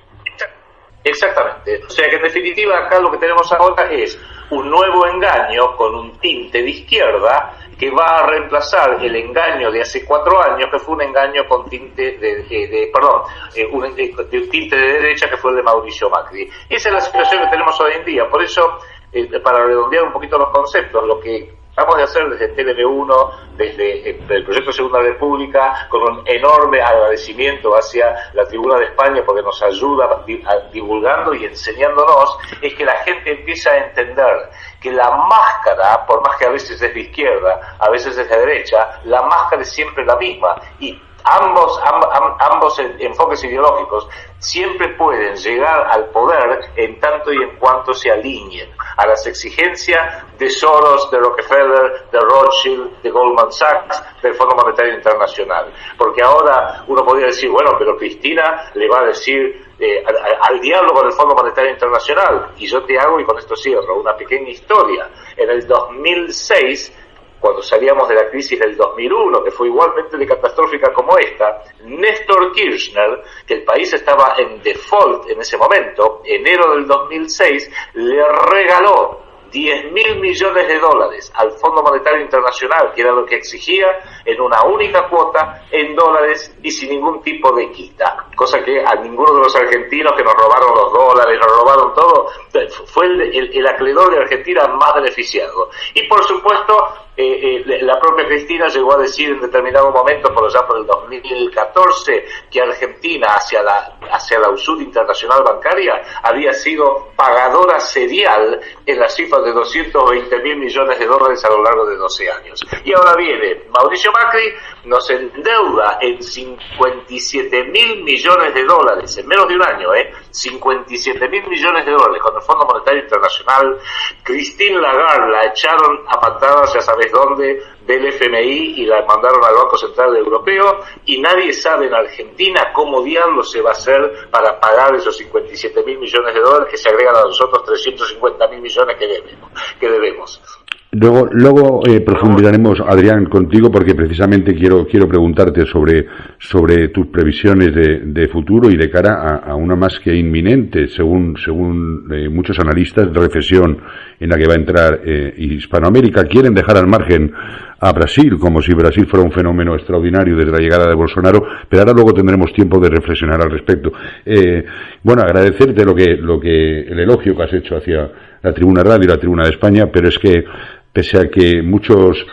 Exactamente. O sea que en definitiva acá lo que tenemos ahora es un nuevo engaño con un tinte de izquierda que va a reemplazar el engaño de hace 4 años, que fue un engaño con tinte un tinte de derecha, que fue el de Mauricio Macri. Esa es la situación que tenemos hoy en día. Por eso, para redondear un poquito los conceptos, lo que vamos a hacer desde TLV1, desde el Proyecto Segunda República, con un enorme agradecimiento hacia la Tribuna de España, porque nos ayuda divulgando y enseñándonos, es que la gente empieza a entender que la máscara, por más que a veces es de izquierda, a veces es de derecha, la máscara es siempre la misma, y ambos enfoques ideológicos siempre pueden llegar al poder en tanto y en cuanto se alineen a las exigencias de Soros, de Rockefeller, de Rothschild, de Goldman Sachs, del Fondo Monetario Internacional. Porque ahora uno podría decir, bueno, pero Cristina le va a decir al diálogo con el Fondo Monetario Internacional. Y yo te hago, y con esto cierro, una pequeña historia. En el 2006, cuando salíamos de la crisis del 2001, que fue igualmente de catastrófica como esta, Néstor Kirchner, que el país estaba en default en ese momento, enero del 2006, le regaló $10.000 millones al Fondo Monetario Internacional, que era lo que exigía, en una única cuota, en dólares y sin ningún tipo de quita. Cosa que a ninguno de los argentinos que nos robaron los dólares, nos robaron todo, fue el acreedor de Argentina más beneficiado. Y por supuesto, la propia Cristina llegó a decir en determinado momento, por allá por el 2014, que Argentina hacia la USUD Internacional Bancaria había sido pagadora serial en la cifra de $220.000 millones a lo largo de 12 años. Y ahora viene Mauricio Macri, nos endeuda en $57.000 millones en menos de un año, $57.000 millones con el Fondo Monetario Internacional. Christine Lagarde la echaron a patadas, ya sabes dónde, del FMI, y la mandaron al Banco Central Europeo, y nadie sabe en Argentina cómo diablos se va a hacer para pagar esos $57.000 millones que se agregan a nosotros $350.000 millones que debemos. Luego profundizaremos, Adrián, contigo, porque precisamente quiero preguntarte sobre tus previsiones de futuro y de cara a una más que inminente, según muchos analistas, de recesión en la que va a entrar Hispanoamérica. Quieren dejar al margen a Brasil, como si Brasil fuera un fenómeno extraordinario desde la llegada de Bolsonaro, pero ahora luego tendremos tiempo de reflexionar al respecto. Bueno, agradecerte el elogio que has hecho hacia la Tribuna Radio y la Tribuna de España, pero es que pese a que muchos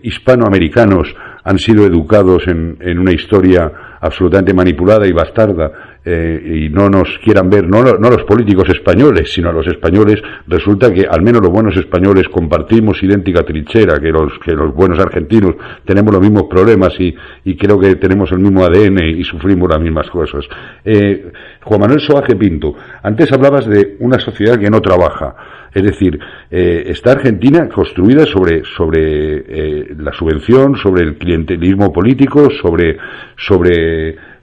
hispanoamericanos han sido educados en una historia absolutamente manipulada y bastarda, y no nos quieran ver, no los políticos españoles, sino a los españoles, resulta que al menos los buenos españoles compartimos idéntica trinchera que los buenos argentinos, tenemos los mismos problemas y creo que tenemos el mismo ADN y sufrimos las mismas cosas. Juan Manuel Soaje Pinto, antes hablabas de una sociedad que no trabaja. Es decir, está Argentina construida sobre la subvención, sobre el clientelismo político, sobre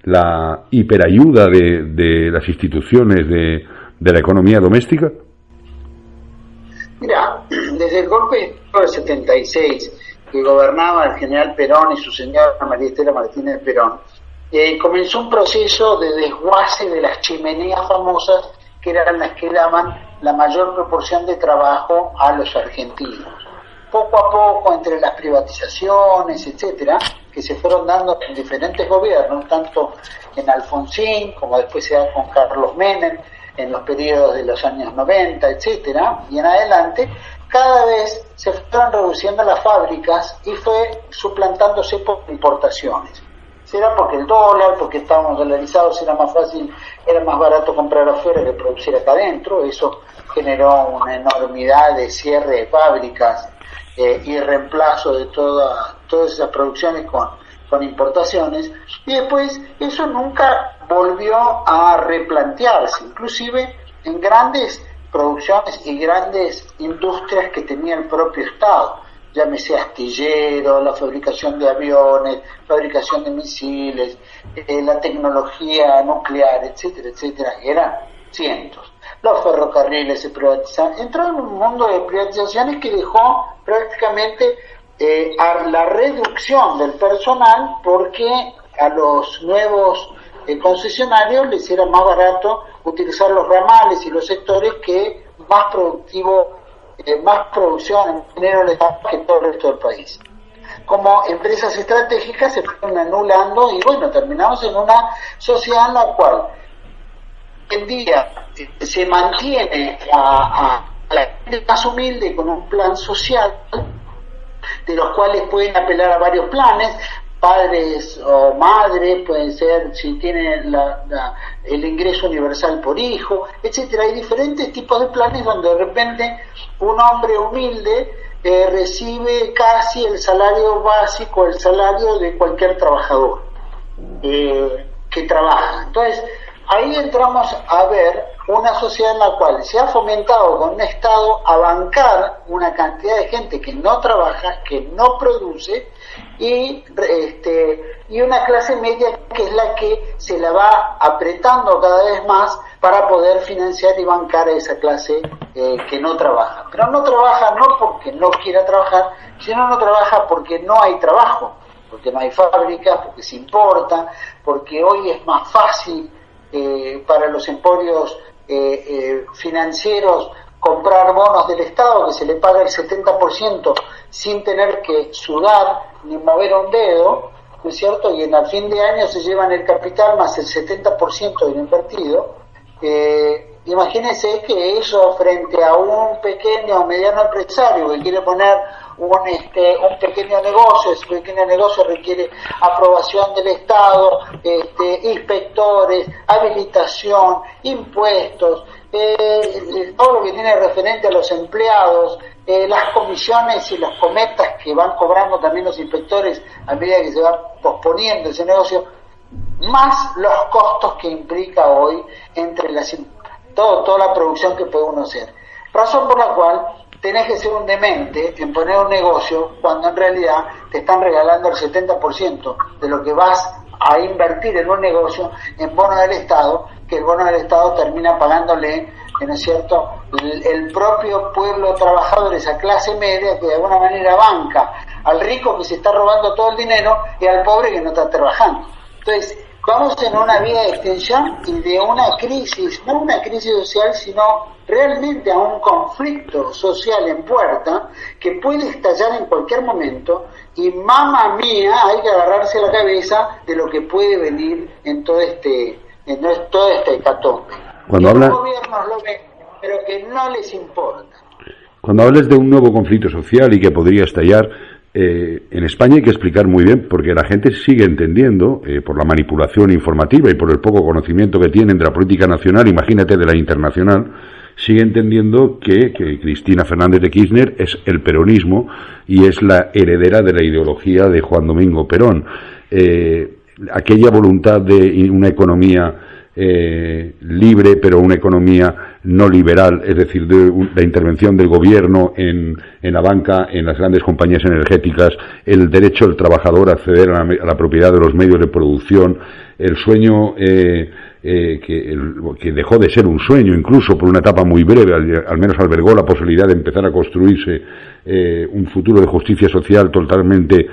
la hiperayuda de las instituciones de la economía doméstica. Mira, desde el golpe del 76, que gobernaba el general Perón y su señora María Estela Martínez Perón, comenzó un proceso de desguace de las chimeneas famosas que eran las que daban la mayor proporción de trabajo a los argentinos. Poco a poco, entre las privatizaciones, etcétera, que se fueron dando en diferentes gobiernos, tanto en Alfonsín como después se da con Carlos Menem, en los periodos de los años 90, etcétera, y en adelante, cada vez se fueron reduciendo las fábricas y fue suplantándose por importaciones. Será porque el dólar, porque estábamos dolarizados, era más fácil, era más barato comprar afuera que producir acá adentro. Eso generó una enormidad de cierre de fábricas y reemplazo de todas esas producciones con importaciones. Y después eso nunca volvió a replantearse, inclusive en grandes producciones y grandes industrias que tenía el propio Estado. Llámese astillero, la fabricación de aviones, fabricación de misiles, la tecnología nuclear, etcétera, etcétera, eran cientos. Los ferrocarriles se privatizaron, entró en un mundo de privatizaciones que dejó prácticamente a la reducción del personal, porque a los nuevos concesionarios les era más barato utilizar los ramales y los sectores que más más producción en dinero les da que todo el resto del país. Como empresas estratégicas se fueron anulando y bueno, terminamos en una sociedad en la cual hoy en día se mantiene a la gente más humilde con un plan social, de los cuales pueden apelar a varios planes. Padres o madres, pueden ser si tienen el ingreso universal por hijo, etcétera. Hay diferentes tipos de planes donde de repente un hombre humilde recibe casi el salario básico, el salario de cualquier trabajador que trabaja. Entonces, ahí entramos a ver una sociedad en la cual se ha fomentado con un Estado a bancar una cantidad de gente que no trabaja, que no produce, y una clase media que es la que se la va apretando cada vez más para poder financiar y bancar a esa clase que no trabaja. Pero no trabaja no porque no quiera trabajar, sino no trabaja porque no hay trabajo, porque no hay fábricas, porque se importa, porque hoy es más fácil para los emporios financieros comprar bonos del Estado, que se le paga el 70% sin tener que sudar ni mover un dedo, ¿no es cierto? Y al fin de año se llevan el capital más el 70% del invertido. Imagínense que eso frente a un pequeño o mediano empresario que quiere poner un pequeño negocio, ese pequeño negocio requiere aprobación del Estado, inspectores, habilitación, impuestos, todo lo que tiene referente a los empleados, las comisiones y las cometas que van cobrando también los inspectores a medida que se va posponiendo ese negocio, más los costos que implica hoy entre toda la producción que puede uno hacer. Razón por la cual tenés que ser un demente en poner un negocio cuando en realidad te están regalando el 70% de lo que vas a invertir en un negocio en bono del Estado, que el bono del Estado termina pagándole, ¿no es cierto?, el propio pueblo trabajador, esa clase media que de alguna manera banca al rico que se está robando todo el dinero y al pobre que no está trabajando. Entonces, vamos en una vía de extensión y de una crisis, no una crisis social, sino realmente a un conflicto social en puerta que puede estallar en cualquier momento, y mamma mía, hay que agarrarse la cabeza de lo que puede venir en todo este hecatombe. Los gobiernos lo ven, pero que no les importa. Cuando hables de un nuevo conflicto social y que podría estallar, en España hay que explicar muy bien, porque la gente sigue entendiendo, por la manipulación informativa y por el poco conocimiento que tienen de la política nacional, imagínate de la internacional, sigue entendiendo que Cristina Fernández de Kirchner es el peronismo y es la heredera de la ideología de Juan Domingo Perón. Aquella voluntad de una economía libre, pero una economía no liberal, es decir, de la intervención del gobierno en la banca, en las grandes compañías energéticas, el derecho del trabajador a acceder a la propiedad de los medios de producción, el sueño que dejó de ser un sueño, incluso por una etapa muy breve, al menos albergó la posibilidad de empezar a construirse un futuro de justicia social totalmente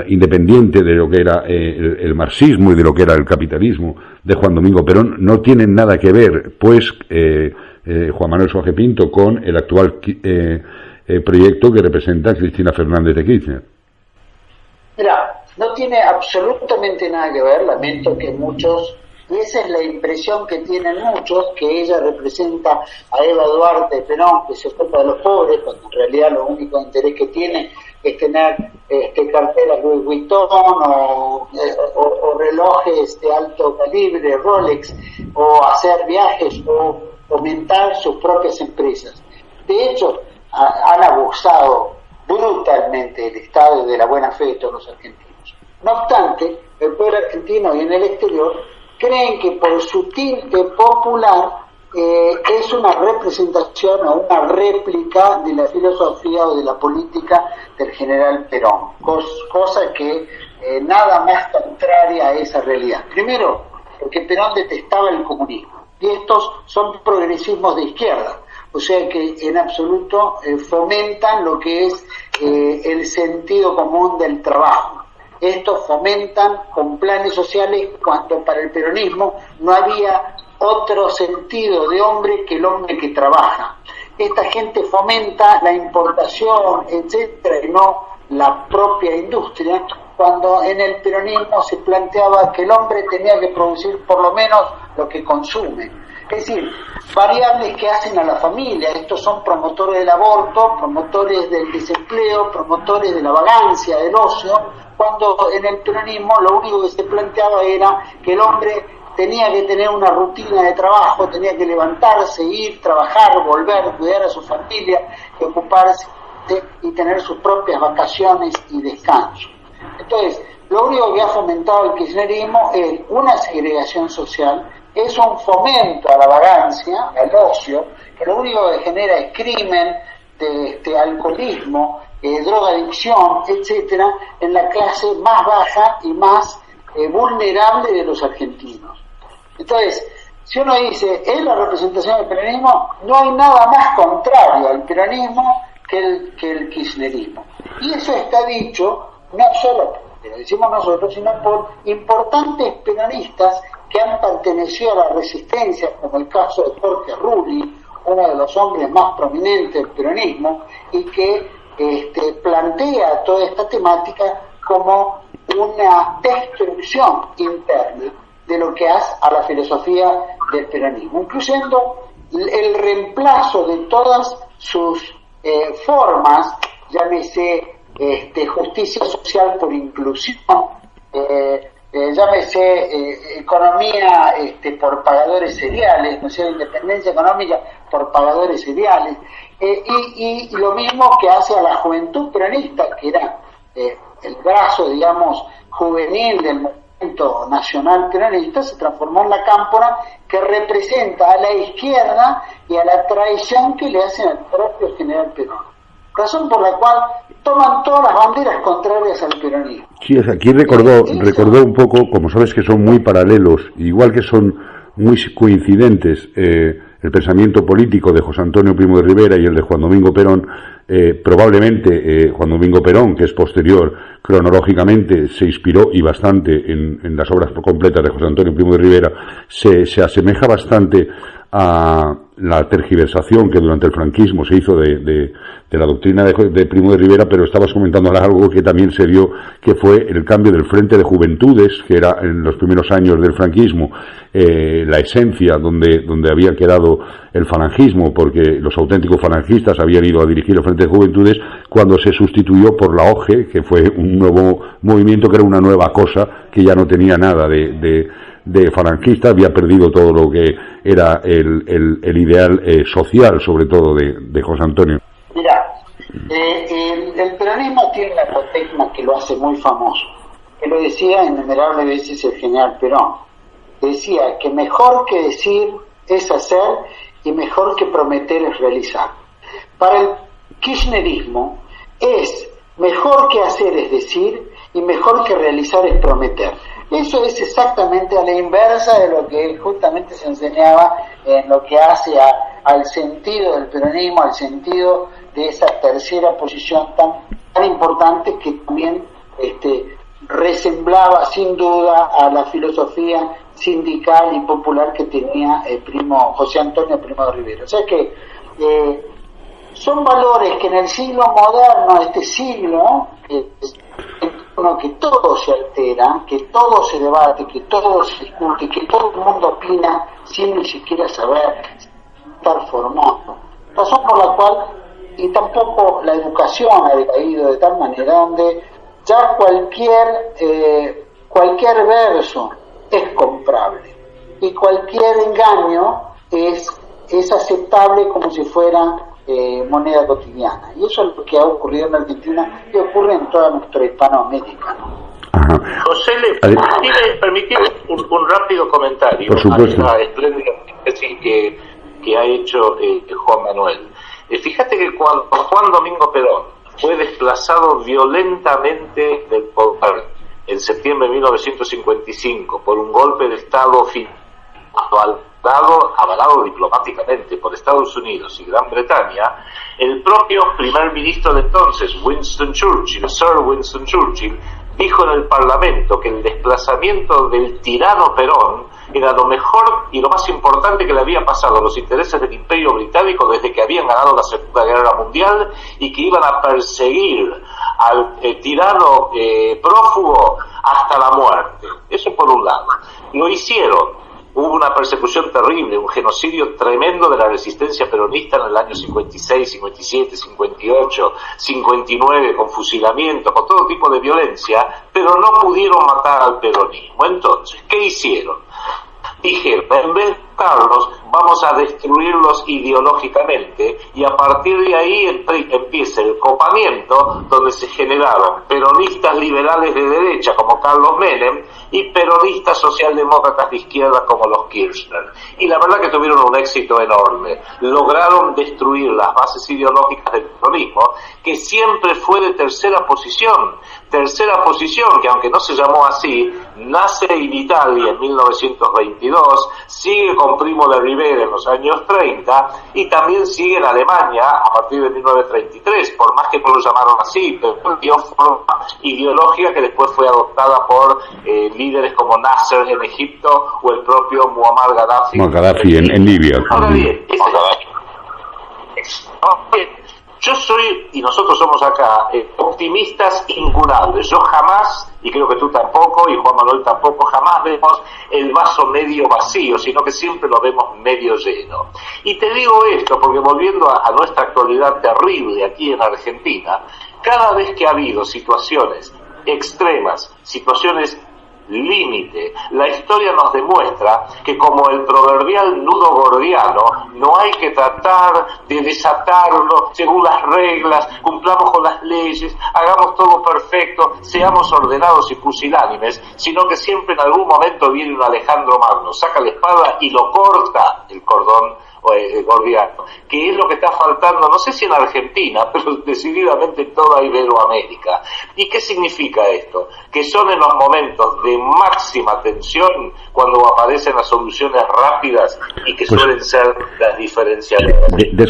independiente de lo que era el marxismo y de lo que era el capitalismo de Juan Domingo Perón, no tienen nada que ver, pues, Juan Manuel Suárez Pinto con el actual proyecto que representa Cristina Fernández de Kirchner. Mira, no tiene absolutamente nada que ver, lamento que muchos, y esa es la impresión que tienen muchos, que ella representa a Eva Duarte de Perón, que se ocupa de los pobres, cuando en realidad lo único interés que tiene es tener carteras Louis Vuitton o relojes de alto calibre, Rolex, o hacer viajes o aumentar sus propias empresas. De hecho, han abusado brutalmente del Estado y de la buena fe de todos los argentinos. No obstante, el pueblo argentino y en el exterior creen que por su tinte popular es una representación o una réplica de la filosofía o de la política del general Perón, cosa que nada más contraria a esa realidad. Primero, porque Perón detestaba el comunismo, y estos son progresismos de izquierda, o sea que en absoluto fomentan lo que es el sentido común del trabajo. Estos fomentan con planes sociales cuando para el peronismo no había otro sentido de hombre que el hombre que trabaja. Esta gente fomenta la importación, etcétera, y no la propia industria, cuando en el peronismo se planteaba que el hombre tenía que producir por lo menos lo que consume. Es decir, variables que hacen a la familia. Estos son promotores del aborto, promotores del desempleo, promotores de la vagancia, del ocio, cuando en el peronismo lo único que se planteaba era que el hombre tenía que tener una rutina de trabajo, tenía que levantarse, ir, trabajar, volver, cuidar a su familia, y ocuparse y tener sus propias vacaciones y descanso. Entonces, lo único que ha fomentado el kirchnerismo es una segregación social, es un fomento a la vagancia, al ocio, que lo único que genera es crimen, alcoholismo, drogadicción, etcétera, en la clase más baja y más vulnerable de los argentinos. Entonces, si uno dice, ¿es la representación del peronismo? No hay nada más contrario al peronismo que el kirchnerismo. Y eso está dicho no solo porque lo decimos nosotros, sino por importantes peronistas que han pertenecido a la resistencia, como el caso de Jorge Rulli, uno de los hombres más prominentes del peronismo, y que plantea toda esta temática como una destrucción interna de lo que hace a la filosofía del peronismo, incluyendo el reemplazo de todas sus formas, llámese justicia social por inclusión, llámese economía por pagadores seriales, no sé, independencia económica por pagadores seriales, y lo mismo que hace a la juventud peronista, que era el brazo, digamos, juvenil del movimiento nacional peronista, se transformó en la cámpora que representa a la izquierda y a la traición que le hacen al propio general Perón. Razón por la cual toman todas las banderas contrarias al peronismo. Sí, aquí recordó un poco, como sabes que son muy paralelos, igual que son muy coincidentes el pensamiento político de José Antonio Primo de Rivera y el de Juan Domingo Perón. Probablemente Juan Domingo Perón, que es posterior cronológicamente, se inspiró y bastante en las obras completas de José Antonio Primo de Rivera, se asemeja bastante a la tergiversación que durante el franquismo se hizo de la doctrina de Primo de Rivera, pero estabas comentando algo que también se dio, que fue el cambio del Frente de Juventudes, que era en los primeros años del franquismo la esencia donde había quedado el falangismo, porque los auténticos falangistas habían ido a dirigir el Frente de Juventudes, cuando se sustituyó por la OGE, que fue un nuevo movimiento, que era una nueva cosa, que ya no tenía nada de falangista, había perdido todo lo que era el ideal social, sobre todo de José Antonio. Mira, el peronismo tiene una apotegma que lo hace muy famoso, que lo decía innumerables veces el general Perón. Decía que mejor que decir es hacer y mejor que prometer es realizar. Para el kirchnerismo es mejor que hacer es decir y mejor que realizar es prometer. Eso es exactamente a la inversa de lo que justamente se enseñaba en lo que hace al sentido del peronismo, al sentido de esa tercera posición tan importante que también resemblaba sin duda a la filosofía sindical y popular que tenía el primo José Antonio Primo de Rivera. O sea que son valores que en el siglo moderno, este siglo, que todo se altera, que todo se debate, que todo se discute, que todo el mundo opina sin ni siquiera saber estar formado. Razón por la cual, y tampoco la educación ha decaído de tal manera donde ya cualquier verso es comprable y cualquier engaño es aceptable como si fuera moneda cotidiana, y eso es lo que ha ocurrido en Argentina y ocurre en toda nuestra Hispanoamérica, ¿no? José, permitime un rápido comentario. Por supuesto. A la espléndida que ha hecho Juan Manuel. Fíjate que cuando Juan Domingo Perón fue desplazado violentamente del poder en septiembre de 1955 por un golpe de Estado avalado diplomáticamente por Estados Unidos y Gran Bretaña, el propio primer ministro de entonces, Sir Winston Churchill, dijo en el Parlamento que el desplazamiento del tirano Perón era lo mejor y lo más importante que le había pasado a los intereses del Imperio Británico desde que habían ganado la Segunda Guerra Mundial, y que iban a perseguir al tirano prófugo hasta la muerte. Eso por un lado. Lo hicieron. Hubo una persecución terrible, un genocidio tremendo de la resistencia peronista en el año 56, 57, 58, 59, con fusilamiento, con todo tipo de violencia, pero no pudieron matar al peronismo. Entonces, ¿qué hicieron? Dijeron, en vez de matarlos, vamos a destruirlos ideológicamente, y a partir de ahí empieza el copamiento, donde se generaron peronistas liberales de derecha como Carlos Menem y peronistas socialdemócratas de izquierda como los Kirchner. Y la verdad que tuvieron un éxito enorme. Lograron destruir las bases ideológicas del peronismo, que siempre fue de tercera posición, que aunque no se llamó así, nace en Italia en 1922, sigue con Primo de Rivera en los años 30 y también sigue en Alemania a partir de 1933, por más que no lo llamaron así, pero dio forma ideológica que después fue adoptada por líderes como Nasser en Egipto o el propio Muammar Gaddafi en Libia. Ahora bien, yo soy, y nosotros somos acá, optimistas incurables. Yo jamás, y creo que tú tampoco, y Juan Manuel tampoco, jamás vemos el vaso medio vacío, sino que siempre lo vemos medio lleno. Y te digo esto porque, volviendo a nuestra actualidad terrible aquí en Argentina, cada vez que ha habido situaciones extremas, situaciones límite, la historia nos demuestra que, como el proverbial nudo gordiano, no hay que tratar de desatarlo según las reglas, cumplamos con las leyes, hagamos todo perfecto, seamos ordenados y pusilánimes, sino que siempre en algún momento viene un Alejandro Magno, saca la espada y lo corta el cordón gordiano, que es lo que está faltando, no sé si en Argentina, pero decididamente en toda Iberoamérica. ¿Y qué significa esto? Que son en los momentos de máxima tensión cuando aparecen las soluciones rápidas y que suelen ser las diferenciadoras. De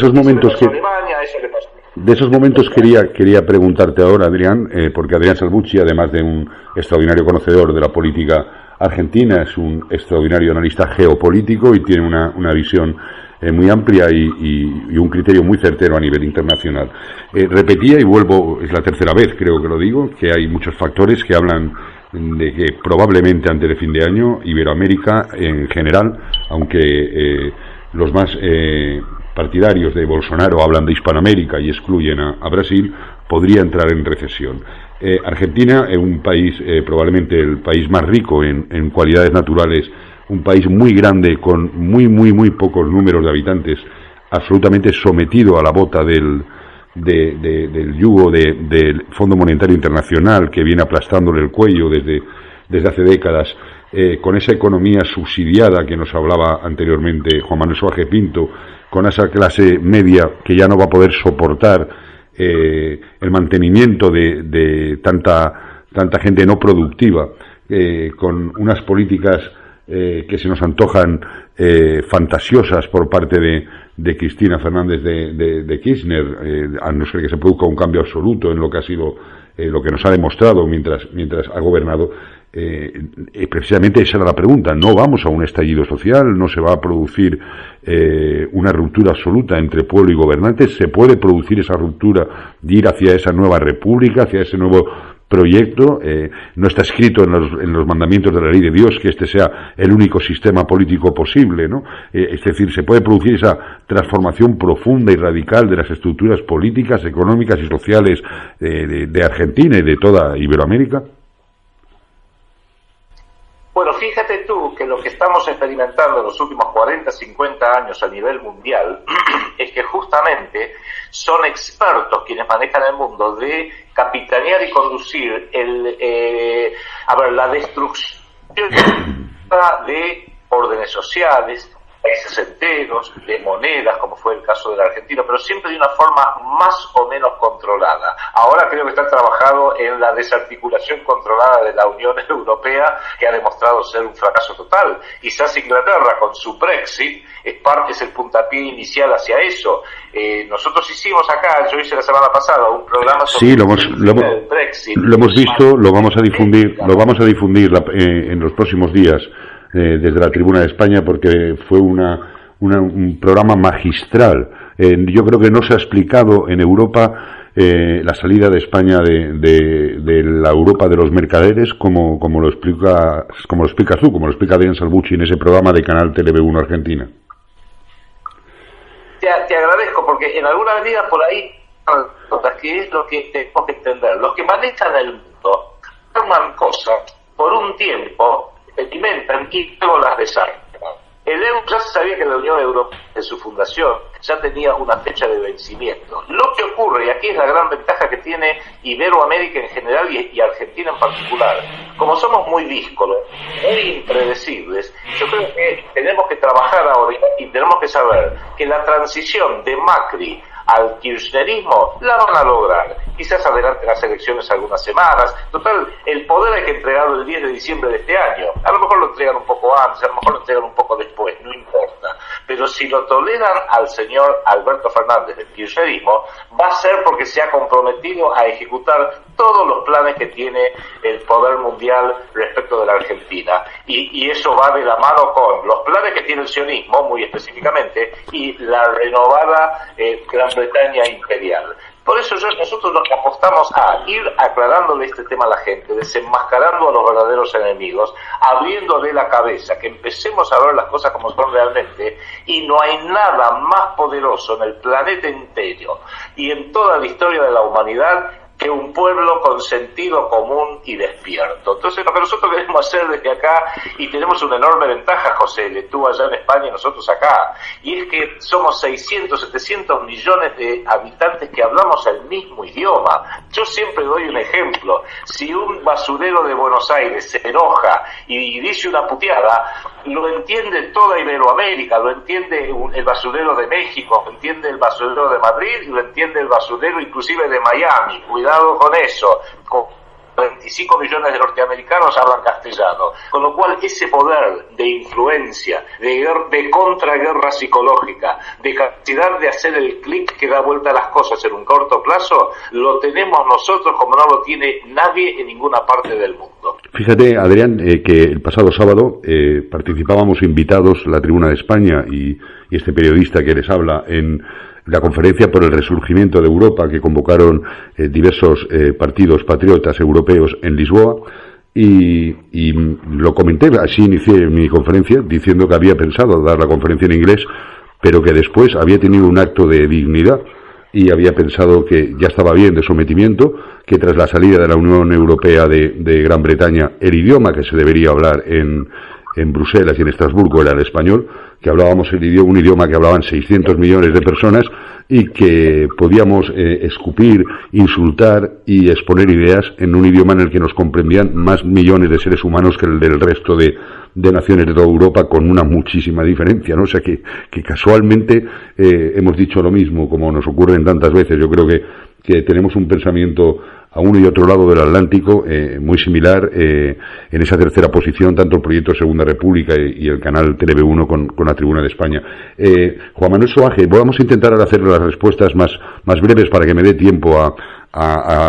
esos momentos quería preguntarte ahora, Adrián, porque Adrián Salvucci, además de un extraordinario conocedor de la política argentina, es un extraordinario analista geopolítico y tiene una visión muy amplia y un criterio muy certero a nivel internacional. Repetía y vuelvo, es la tercera vez creo que lo digo, que hay muchos factores que hablan de que probablemente antes de fin de año Iberoamérica en general, aunque los más partidarios de Bolsonaro hablan de Hispanoamérica y excluyen a Brasil, podría entrar en recesión. Argentina es un país, probablemente el país más rico en cualidades naturales, un país muy grande con muy pocos números de habitantes, absolutamente sometido a la bota del yugo del Fondo Monetario Internacional, que viene aplastándole el cuello desde hace décadas, con esa economía subsidiada que nos hablaba anteriormente Juan Manuel Suárez Pinto, con esa clase media que ya no va a poder soportar el mantenimiento de tanta gente no productiva. con unas políticas que se nos antojan fantasiosas por parte de Cristina Fernández de Kirchner, a no ser que se produzca un cambio absoluto en lo que ha sido lo que nos ha demostrado mientras ha gobernado. Precisamente esa era la pregunta. No vamos a un estallido social, no se va a producir una ruptura absoluta entre pueblo y gobernantes. Se puede producir esa ruptura de ir hacia esa nueva república, hacia ese nuevo proyecto. No está escrito en los mandamientos de la ley de Dios que este sea el único sistema político posible, ¿no? Es decir, se puede producir esa transformación profunda y radical de las estructuras políticas, económicas y sociales de Argentina y de toda Iberoamérica. Bueno, fíjate tú que lo que estamos experimentando en los últimos 40, 50 años a nivel mundial es que justamente son expertos quienes manejan el mundo de capitanear y conducir la destrucción de órdenes sociales, países enteros, de monedas, como fue el caso de la Argentina, pero siempre de una forma más o menos controlada. Ahora creo que está trabajando en la desarticulación controlada de la Unión Europea, que ha demostrado ser un fracaso total. Quizás Inglaterra, con su Brexit, es el puntapié inicial hacia eso. Nosotros hicimos acá, yo hice la semana pasada, un programa sobre el Brexit. Lo hemos visto, lo vamos a difundir en los próximos días. Desde la Tribuna de España, porque fue un programa magistral. Yo creo que no se ha explicado en Europa la salida de España de la Europa de los mercaderes como lo explicas tú, como lo explica Adrián Salvucci en ese programa de Canal TV1 Argentina. Te agradezco, porque en alguna medida por ahí, que es lo que tenemos que entender. Los que manejan el mundo toman cosas por un tiempo, experimentan y luego las desarman. El euro ya se sabía que la Unión Europea, en su fundación, ya tenía una fecha de vencimiento. Lo que ocurre, y aquí es la gran ventaja que tiene Iberoamérica en general y Argentina en particular, como somos muy díscolos, muy impredecibles, yo creo que tenemos que trabajar ahora y tenemos que saber que la transición de Macri al kirchnerismo la van a lograr. Quizás adelante las elecciones algunas semanas. Total, el poder hay que entregarlo el 10 de diciembre de este año. A lo mejor lo entregan un poco antes, a lo mejor lo entregan un poco después, no importa. Pero si lo toleran al señor Alberto Fernández del kirchnerismo, va a ser porque se ha comprometido a ejecutar todos los planes que tiene el poder mundial respecto de la Argentina. Y eso va de la mano con los planes que tiene el sionismo, muy específicamente, y la renovada Gran Bretaña imperial. Por eso nosotros nos apostamos a ir aclarándole este tema a la gente, desenmascarando a los verdaderos enemigos, abriéndole la cabeza, que empecemos a ver las cosas como son realmente, y no hay nada más poderoso en el planeta entero y en toda la historia de la humanidad que un pueblo con sentido común y despierto. Entonces, lo que nosotros queremos hacer desde acá, y tenemos una enorme ventaja, José, tú allá en España y nosotros acá, y es que somos 600, 700 millones de habitantes que hablamos el mismo idioma. Yo siempre doy un ejemplo. Si un basurero de Buenos Aires se enoja y dice una puteada, lo entiende toda Iberoamérica, lo entiende el basurero de México, lo entiende el basurero de Madrid y lo entiende el basurero inclusive de Miami. Cuidado con eso. Con 25 millones de norteamericanos hablan castellano, con lo cual ese poder de influencia, de contraguerra psicológica, de capacidad de hacer el clic que da vuelta a las cosas en un corto plazo, lo tenemos nosotros como no lo tiene nadie en ninguna parte del mundo. Fíjate, Adrián, que el pasado sábado participábamos invitados la Tribuna de España y este periodista que les habla en la conferencia por el resurgimiento de Europa que convocaron diversos partidos patriotas europeos en Lisboa, y lo comenté, así inicié mi conferencia diciendo que había pensado dar la conferencia en inglés, pero que después había tenido un acto de dignidad y había pensado que ya estaba bien de sometimiento, que tras la salida de la Unión Europea de Gran Bretaña, el idioma que se debería hablar en Bruselas y en Estrasburgo era el español, que hablábamos un idioma que hablaban 600 millones de personas y que podíamos escupir, insultar y exponer ideas en un idioma en el que nos comprendían más millones de seres humanos que el del resto de naciones de toda Europa, con una muchísima diferencia, ¿no? O sea que casualmente hemos dicho lo mismo, como nos ocurren tantas veces. Yo creo que que tenemos un pensamiento a uno y otro lado del Atlántico muy similar, en esa tercera posición, tanto el proyecto Segunda República y el canal TV1 con la Tribuna de España. Juan Manuel Soaje, vamos a intentar hacer las respuestas más breves para que me dé tiempo a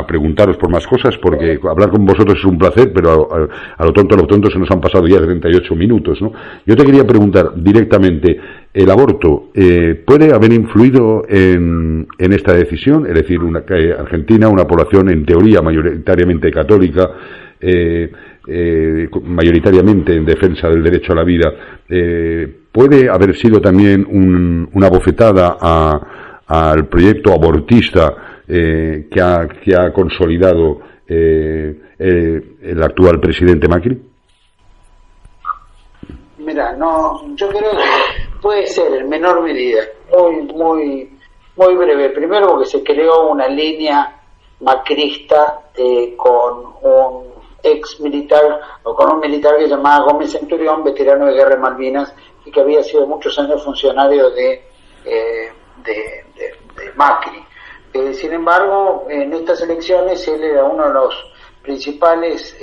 preguntaros por más cosas, porque hablar con vosotros es un placer, pero a lo tonto se nos han pasado ya 38 minutos, ¿no? Yo te quería preguntar directamente, ¿el aborto puede haber influido en esta decisión? Es decir, Argentina, una población en teoría mayoritariamente católica, mayoritariamente en defensa del derecho a la vida, ¿puede haber sido también una bofetada al proyecto abortista que ha consolidado el actual presidente Macri? Mira, yo creo que puede ser en menor medida, muy breve. Primero porque se creó una línea macrista con un ex militar o con un militar que se llamaba Gómez Centurión, veterano de Guerra de Malvinas, y que había sido muchos años funcionario de Macri. Sin embargo, en estas elecciones él era uno de los principales,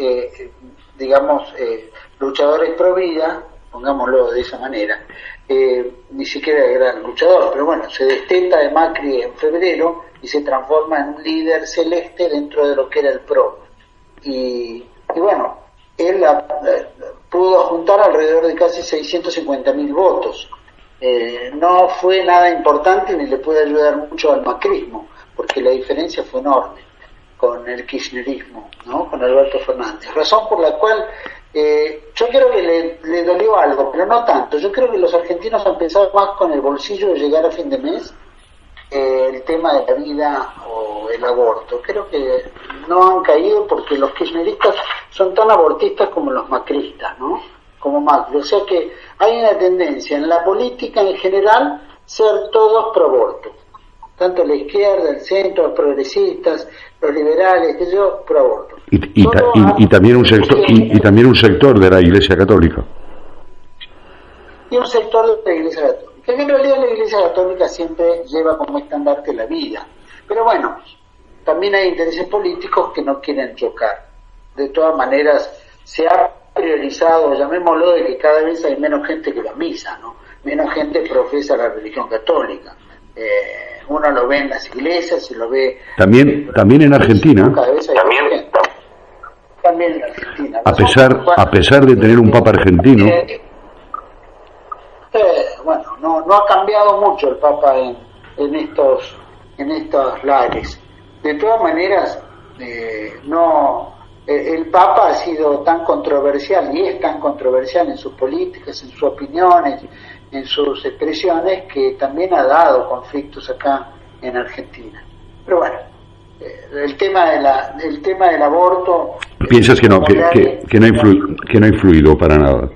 luchadores pro vida, pongámoslo de esa manera. Ni siquiera era gran luchador, pero bueno, se desteta de Macri en febrero y se transforma en un líder celeste dentro de lo que era el PRO. Y bueno, él pudo juntar alrededor de casi 650.000 votos. No fue nada importante ni le puede ayudar mucho al macrismo, porque la diferencia fue enorme con el kirchnerismo, ¿no? Con Alberto Fernández. Razón por la cual yo creo que le dolió algo, pero no tanto. Yo creo que los argentinos han pensado más con el bolsillo de llegar a fin de mes, el tema de la vida o el aborto. Creo que no han caído porque los kirchneristas son tan abortistas como los macristas, ¿no? Como Macri. O sea que hay una tendencia en la política en general ser todos pro aborto. Tanto la izquierda, el centro, los progresistas, los liberales, pro aborto. Y también un sector de la Iglesia Católica. Y un sector de la Iglesia Católica. Que en realidad la Iglesia Católica siempre lleva como estandarte la vida. Pero bueno, también hay intereses políticos que no quieren chocar. De todas maneras, se ha priorizado, llamémoslo, de que cada vez hay menos gente que va a misa, ¿no? Menos gente profesa la religión católica. Uno lo ve en las iglesias y lo ve también en Argentina. Cada vez hay también en Argentina. A pesar de tener un papa argentino. Bueno, no ha cambiado mucho el papa en estos lares. De todas maneras, el papa ha sido tan controversial y es tan controversial en sus políticas, en sus opiniones, en sus expresiones, que también ha dado conflictos acá en Argentina. Pero bueno, el tema del aborto. ¿Piensas que no ha influido para nada?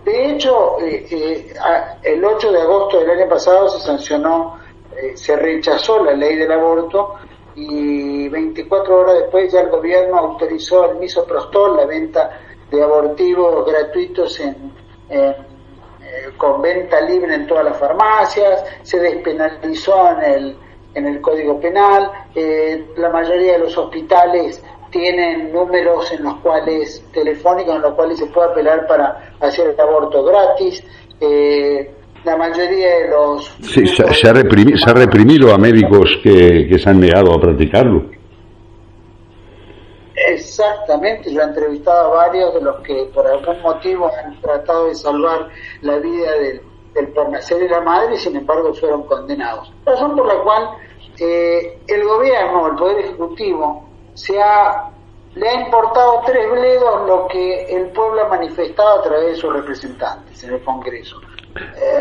De hecho, el 8 de agosto del año pasado se sancionó, se rechazó la ley del aborto, y 24 horas después ya el gobierno autorizó el misoprostol, la venta de abortivos gratuitos con venta libre en todas las farmacias. Se despenalizó en el Código Penal. La mayoría de los hospitales tienen números telefónicos en los cuales se puede apelar para hacer el aborto gratis. La mayoría de los... Sí, se ha reprimido a médicos que se han negado a practicarlo. Exactamente, yo he entrevistado a varios de los que por algún motivo han tratado de salvar la vida del por nacer de la madre y sin embargo fueron condenados. Razón por la cual el gobierno, el Poder Ejecutivo, le ha importado tres bledos lo que el pueblo ha manifestado a través de sus representantes en el Congreso.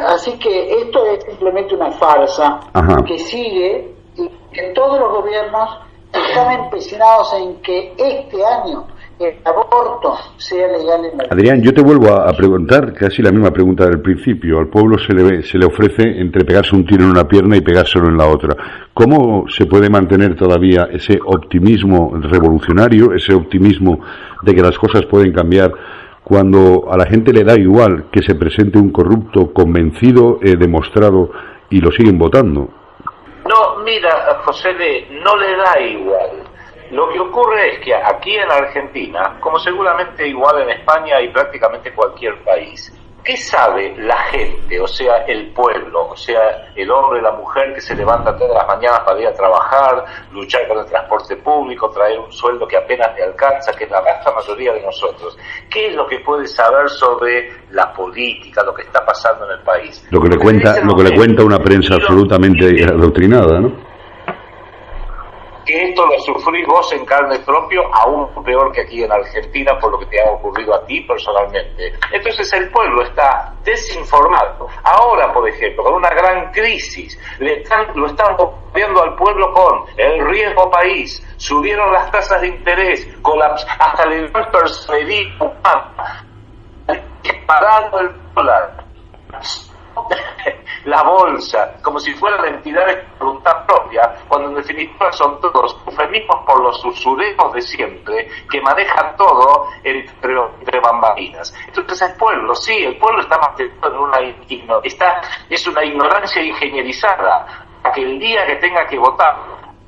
Así que esto es simplemente una farsa. Ajá. Que sigue, y que todos los gobiernos están empecinados en que este año el aborto sea legal en la... Adrián, yo te vuelvo a preguntar casi la misma pregunta del principio. Al pueblo se le ofrece entre pegarse un tiro en una pierna y pegárselo en la otra. ¿Cómo se puede mantener todavía ese optimismo revolucionario, ese optimismo de que las cosas pueden cambiar, cuando a la gente le da igual que se presente un corrupto convencido, demostrado, y lo siguen votando? mira, José, no le da igual. Lo que ocurre es que aquí en Argentina, como seguramente igual en España y prácticamente cualquier país, ¿qué sabe la gente, o sea, el pueblo, o sea, el hombre y la mujer que se levanta todas las mañanas para ir a trabajar, luchar con el transporte público, traer un sueldo que apenas le alcanza, que es la vasta mayoría de nosotros? ¿Qué es lo que puede saber sobre la política, lo que está pasando en el país? Lo que le cuenta una prensa absolutamente adoctrinada, ¿no? Que esto lo sufrís vos en carne propia, aún peor que aquí en Argentina, por lo que te ha ocurrido a ti personalmente. Entonces el pueblo está desinformado. Ahora, por ejemplo, con una gran crisis, lo están bombardeando al pueblo con el riesgo país, subieron las tasas de interés, hasta el personalismo humano, disparando el dólar, la bolsa, como si fueran entidades de voluntad propia, cuando en definitiva son todos eufemismos por los usureros de siempre, que manejan todo entre bambalinas. Entonces el pueblo está mantenido en es una ignorancia ingenierizada, que el día que tenga que votar,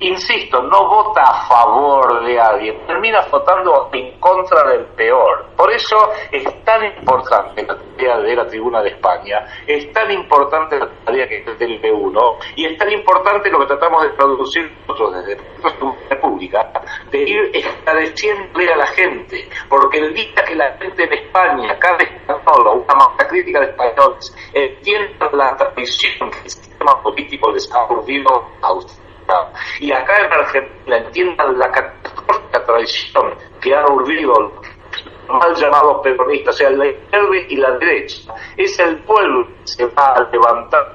insisto, no vota a favor de alguien, termina votando en contra del peor. Por eso es tan importante la tarea de la Tribuna de España, es tan importante la tarea que es del TV1, y es tan importante lo que tratamos de producir nosotros desde la República, de ir esclareciéndole a la gente, porque el día que la gente en España, cada español, una masa crítica de españoles, entienda la tradición que el sistema político les ha urdido a ustedes, y acá en Argentina entiendan la catastrófica tradición que han urdido los mal llamados peronistas, o sea, la izquierda y la derecha. Es el pueblo que se va a levantar.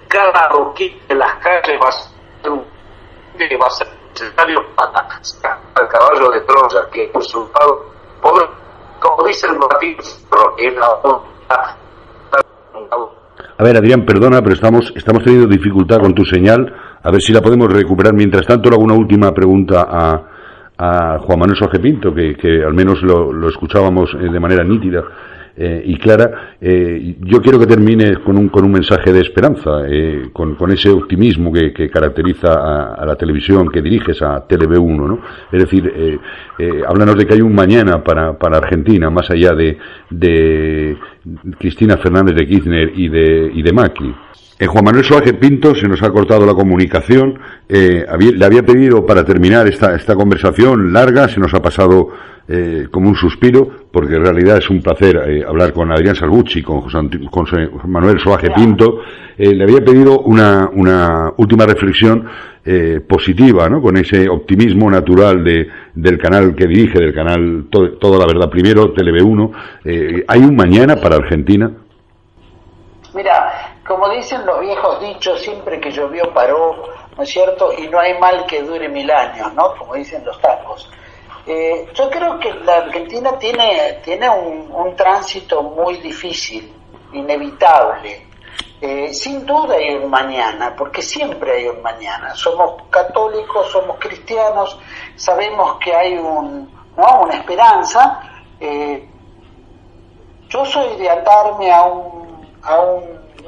Cada roquín de las calles va a ser necesario para sacar al caballo de Troya, que es usurpado poder, como dice el Martín, que es A ver, Adrián, perdona, pero estamos teniendo dificultad con tu señal. A ver si la podemos recuperar. Mientras tanto, le hago una última pregunta a Juan Manuel Suárez Pinto, que al menos lo escuchábamos de manera nítida y clara. Yo quiero que termine con un mensaje de esperanza, con ese optimismo que caracteriza a la televisión que diriges, a TV1, ¿no? Es decir, háblanos de que hay un mañana para Argentina, más allá de Cristina Fernández de Kirchner y de Macri. Juan Manuel Suárez Pinto, se nos ha cortado la comunicación. Le había pedido para terminar esta conversación larga, se nos ha pasado como un suspiro, porque en realidad es un placer hablar con Adrián Salvucci, con José Manuel Suárez Pinto. Le había pedido una última reflexión positiva, ¿no? Con ese optimismo natural del canal que dirige, del canal Toda la Verdad Primero, TV1. ¿Hay un mañana para Argentina? Mira, como dicen los viejos dichos, siempre que llovió paró, ¿no es cierto? Y no hay mal que dure 1000 años, ¿no? Como dicen los tacos. Yo creo que la Argentina tiene un tránsito muy difícil, inevitable. Sin duda hay un mañana, porque siempre hay un mañana. Somos católicos, somos cristianos, sabemos que hay una esperanza. Yo soy de atarme a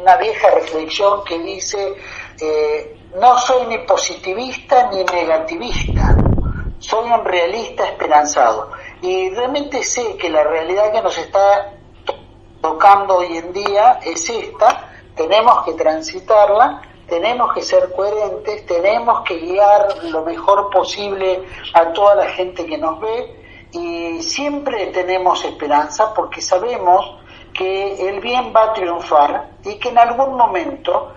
una vieja reflexión que dice, no soy ni positivista ni negativista, soy un realista esperanzado, y realmente sé que la realidad que nos está tocando hoy en día es esta. Tenemos que transitarla, tenemos que ser coherentes, tenemos que guiar lo mejor posible a toda la gente que nos ve, y siempre tenemos esperanza porque sabemos que el bien va a triunfar y que en algún momento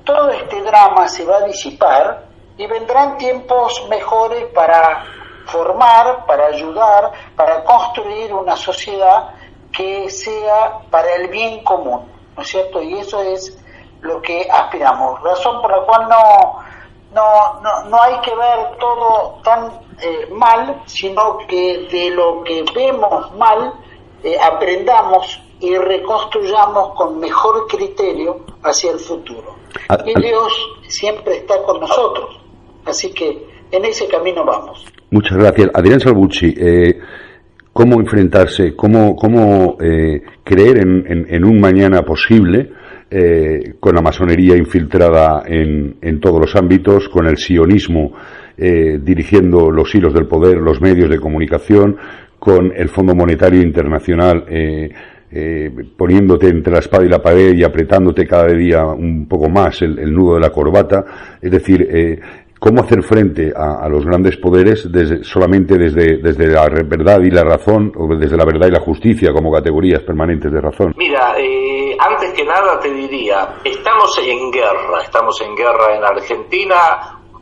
todo este drama se va a disipar y vendrán tiempos mejores para formar, para ayudar, para construir una sociedad que sea para el bien común, ¿no es cierto? Y eso es lo que aspiramos, razón por la cual no hay que ver todo tan mal, sino que de lo que vemos mal aprendamos y reconstruyamos con mejor criterio hacia el futuro. Y Dios siempre está con nosotros, así que en ese camino vamos. Muchas gracias. Adrián Salvucci, ¿cómo enfrentarse, cómo creer en un mañana posible con la masonería infiltrada en todos los ámbitos, con el sionismo dirigiendo los hilos del poder, los medios de comunicación, con el Fondo Monetario Internacional poniéndote entre la espada y la pared y apretándote cada día un poco más el nudo de la corbata. Es decir, cómo hacer frente a los grandes poderes solamente desde la verdad y la razón, o desde la verdad y la justicia como categorías permanentes de razón. Mira, antes que nada te diría, estamos en guerra en Argentina,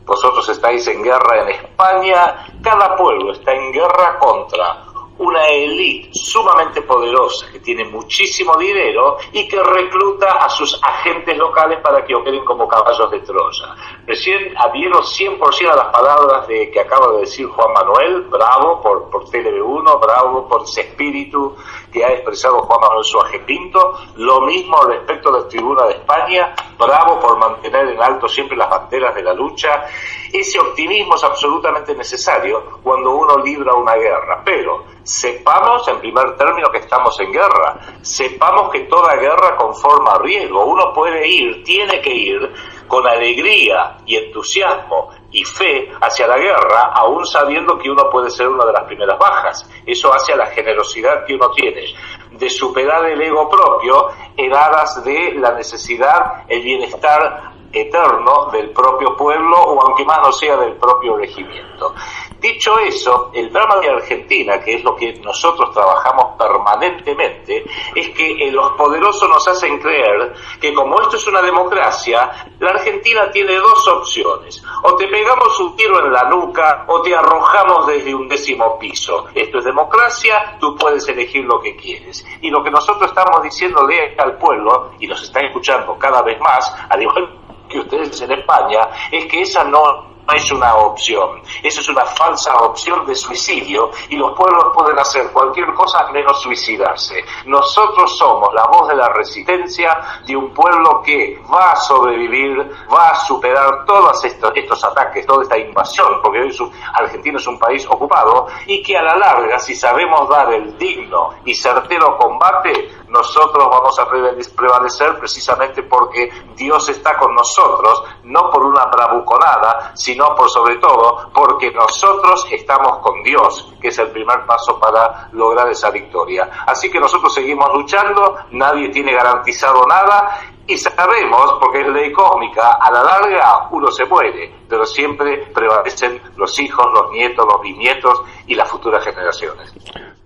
vosotros estáis en guerra en España, cada pueblo está en guerra contra una élite sumamente poderosa que tiene muchísimo dinero y que recluta a sus agentes locales para que operen como caballos de Troya. Recién adhiero 100% a las palabras que acaba de decir Juan Manuel, bravo por TLV1, bravo por ese espíritu que ha expresado Juan Manuel Suárez Pinto, lo mismo respecto de la Tribuna de España, bravo por mantener en alto siempre las banderas de la lucha. Ese optimismo es absolutamente necesario cuando uno libra una guerra, pero sepamos en primer término que estamos en guerra, sepamos que toda guerra conforma riesgo, uno puede ir, tiene que ir con alegría y entusiasmo y fe hacia la guerra, aún sabiendo que uno puede ser una de las primeras bajas. Eso hace a la generosidad que uno tiene de superar el ego propio en aras de la necesidad, el bienestar eterno del propio pueblo, o aunque más no sea del propio regimiento. Dicho eso, el drama de Argentina, que es lo que nosotros trabajamos permanentemente, es que los poderosos nos hacen creer que como esto es una democracia, la Argentina tiene dos opciones: o te pegamos un tiro en la nuca o te arrojamos desde un 10º piso. Esto es democracia, tú puedes elegir lo que quieres. Y lo que nosotros estamos diciéndole al pueblo, y nos están escuchando cada vez más, al igual que ustedes en España, es que esa no es una opción, esa es una falsa opción de suicidio, y los pueblos pueden hacer cualquier cosa menos suicidarse. Nosotros somos la voz de la resistencia de un pueblo que va a sobrevivir, va a superar todos estos ataques, toda esta invasión, porque hoy Argentina es un país ocupado, y que a la larga, si sabemos dar el digno y certero combate, nosotros vamos a prevalecer precisamente porque Dios está con nosotros, no por una bravuconada, sino por sobre todo porque nosotros estamos con Dios, que es el primer paso para lograr esa victoria. Así que nosotros seguimos luchando, nadie tiene garantizado nada, y sabemos, porque es ley cósmica, a la larga uno se muere, pero siempre prevalecen los hijos, los nietos, los bisnietos y las futuras generaciones.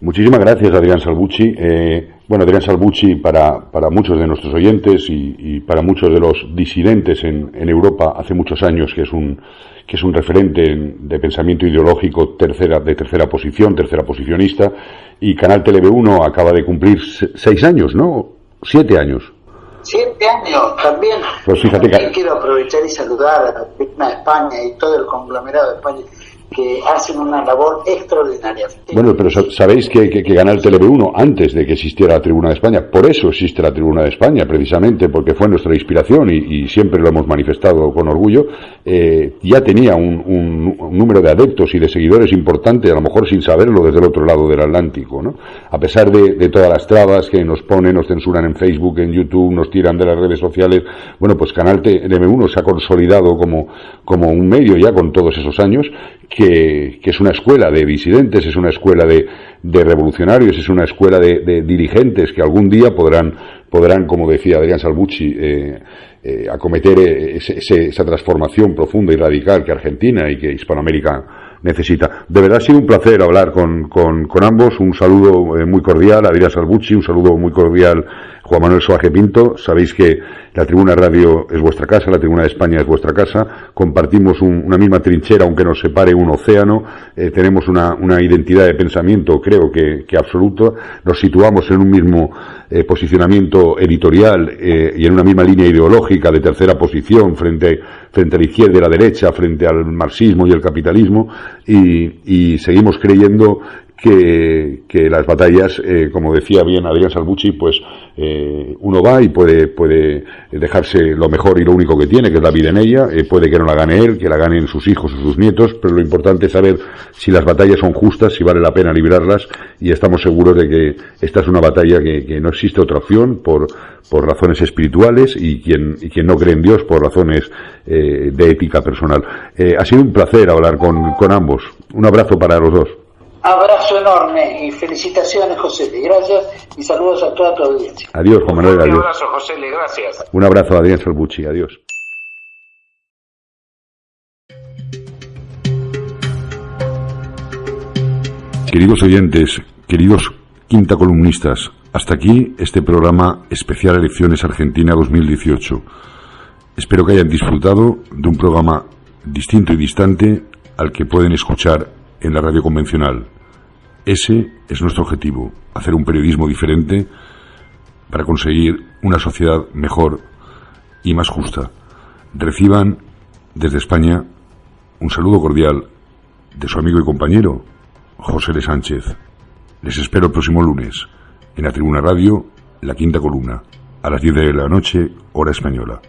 Muchísimas gracias, Adrián Salvucci. Adrián Salvucci, para muchos de nuestros oyentes y para muchos de los disidentes en Europa, hace muchos años que es un referente de pensamiento ideológico de tercera posicionista, y Canal TLV1 acaba de cumplir 6 años, ¿no? 7 años. 7 años también. Pues fíjate también quiero aprovechar y saludar a la Tribuna de España y todo el conglomerado de España, que hacen una labor extraordinaria. Bueno, pero sabéis que Canal TLV1, antes de que existiera la Tribuna de España, por eso existe la Tribuna de España, precisamente porque fue nuestra inspiración y siempre lo hemos manifestado con orgullo, ya tenía un número de adeptos y de seguidores importante, a lo mejor sin saberlo, desde el otro lado del Atlántico, ¿no? A pesar de todas las trabas que nos ponen, nos censuran en Facebook, en YouTube, nos tiran de las redes sociales, bueno, pues Canal TLV1 se ha consolidado como un medio ya con todos esos años, que es una escuela de disidentes, es una escuela de revolucionarios, es una escuela de dirigentes que algún día podrán, como decía Adrián Salvucci, acometer esa transformación profunda y radical que Argentina y que Hispanoamérica necesita. De verdad ha sido un placer hablar con ambos. Un saludo muy cordial a Adrián Salvucci, un saludo muy cordial Juan Manuel Suárez Pinto. Sabéis que la Tribuna Radio es vuestra casa, la Tribuna de España es vuestra casa, compartimos una misma trinchera, aunque nos separe un océano, tenemos una identidad de pensamiento, creo que absoluta, nos situamos en un mismo posicionamiento editorial y en una misma línea ideológica de tercera posición frente a la izquierda y la derecha, frente al marxismo y el capitalismo, y seguimos creyendo que las batallas, como decía bien Adrián Salvucci, pues uno va y puede dejarse lo mejor y lo único que tiene, que es la vida en ella, puede que no la gane él, que la ganen sus hijos o sus nietos, pero lo importante es saber si las batallas son justas, si vale la pena librarlas, y estamos seguros de que esta es una batalla que no existe otra opción por razones espirituales, y quien no cree en Dios por razones de ética personal. Ha sido un placer hablar con ambos. Un abrazo para los dos. Abrazo enorme y felicitaciones, José. Gracias y saludos a toda tu audiencia. Adiós, Juan Manuel. Adiós. Un abrazo, José. Gracias. Un abrazo a Adrián Salvucci. Adiós. Queridos oyentes, queridos quinta columnistas, hasta aquí este programa especial Elecciones Argentina 2018. Espero que hayan disfrutado de un programa distinto y distante al que pueden escuchar en la radio convencional. Ese es nuestro objetivo, hacer un periodismo diferente para conseguir una sociedad mejor y más justa. Reciban desde España un saludo cordial de su amigo y compañero José L. Sánchez. Les espero el próximo lunes en la Tribuna Radio, La Quinta Columna, a las 10 de la noche, hora española.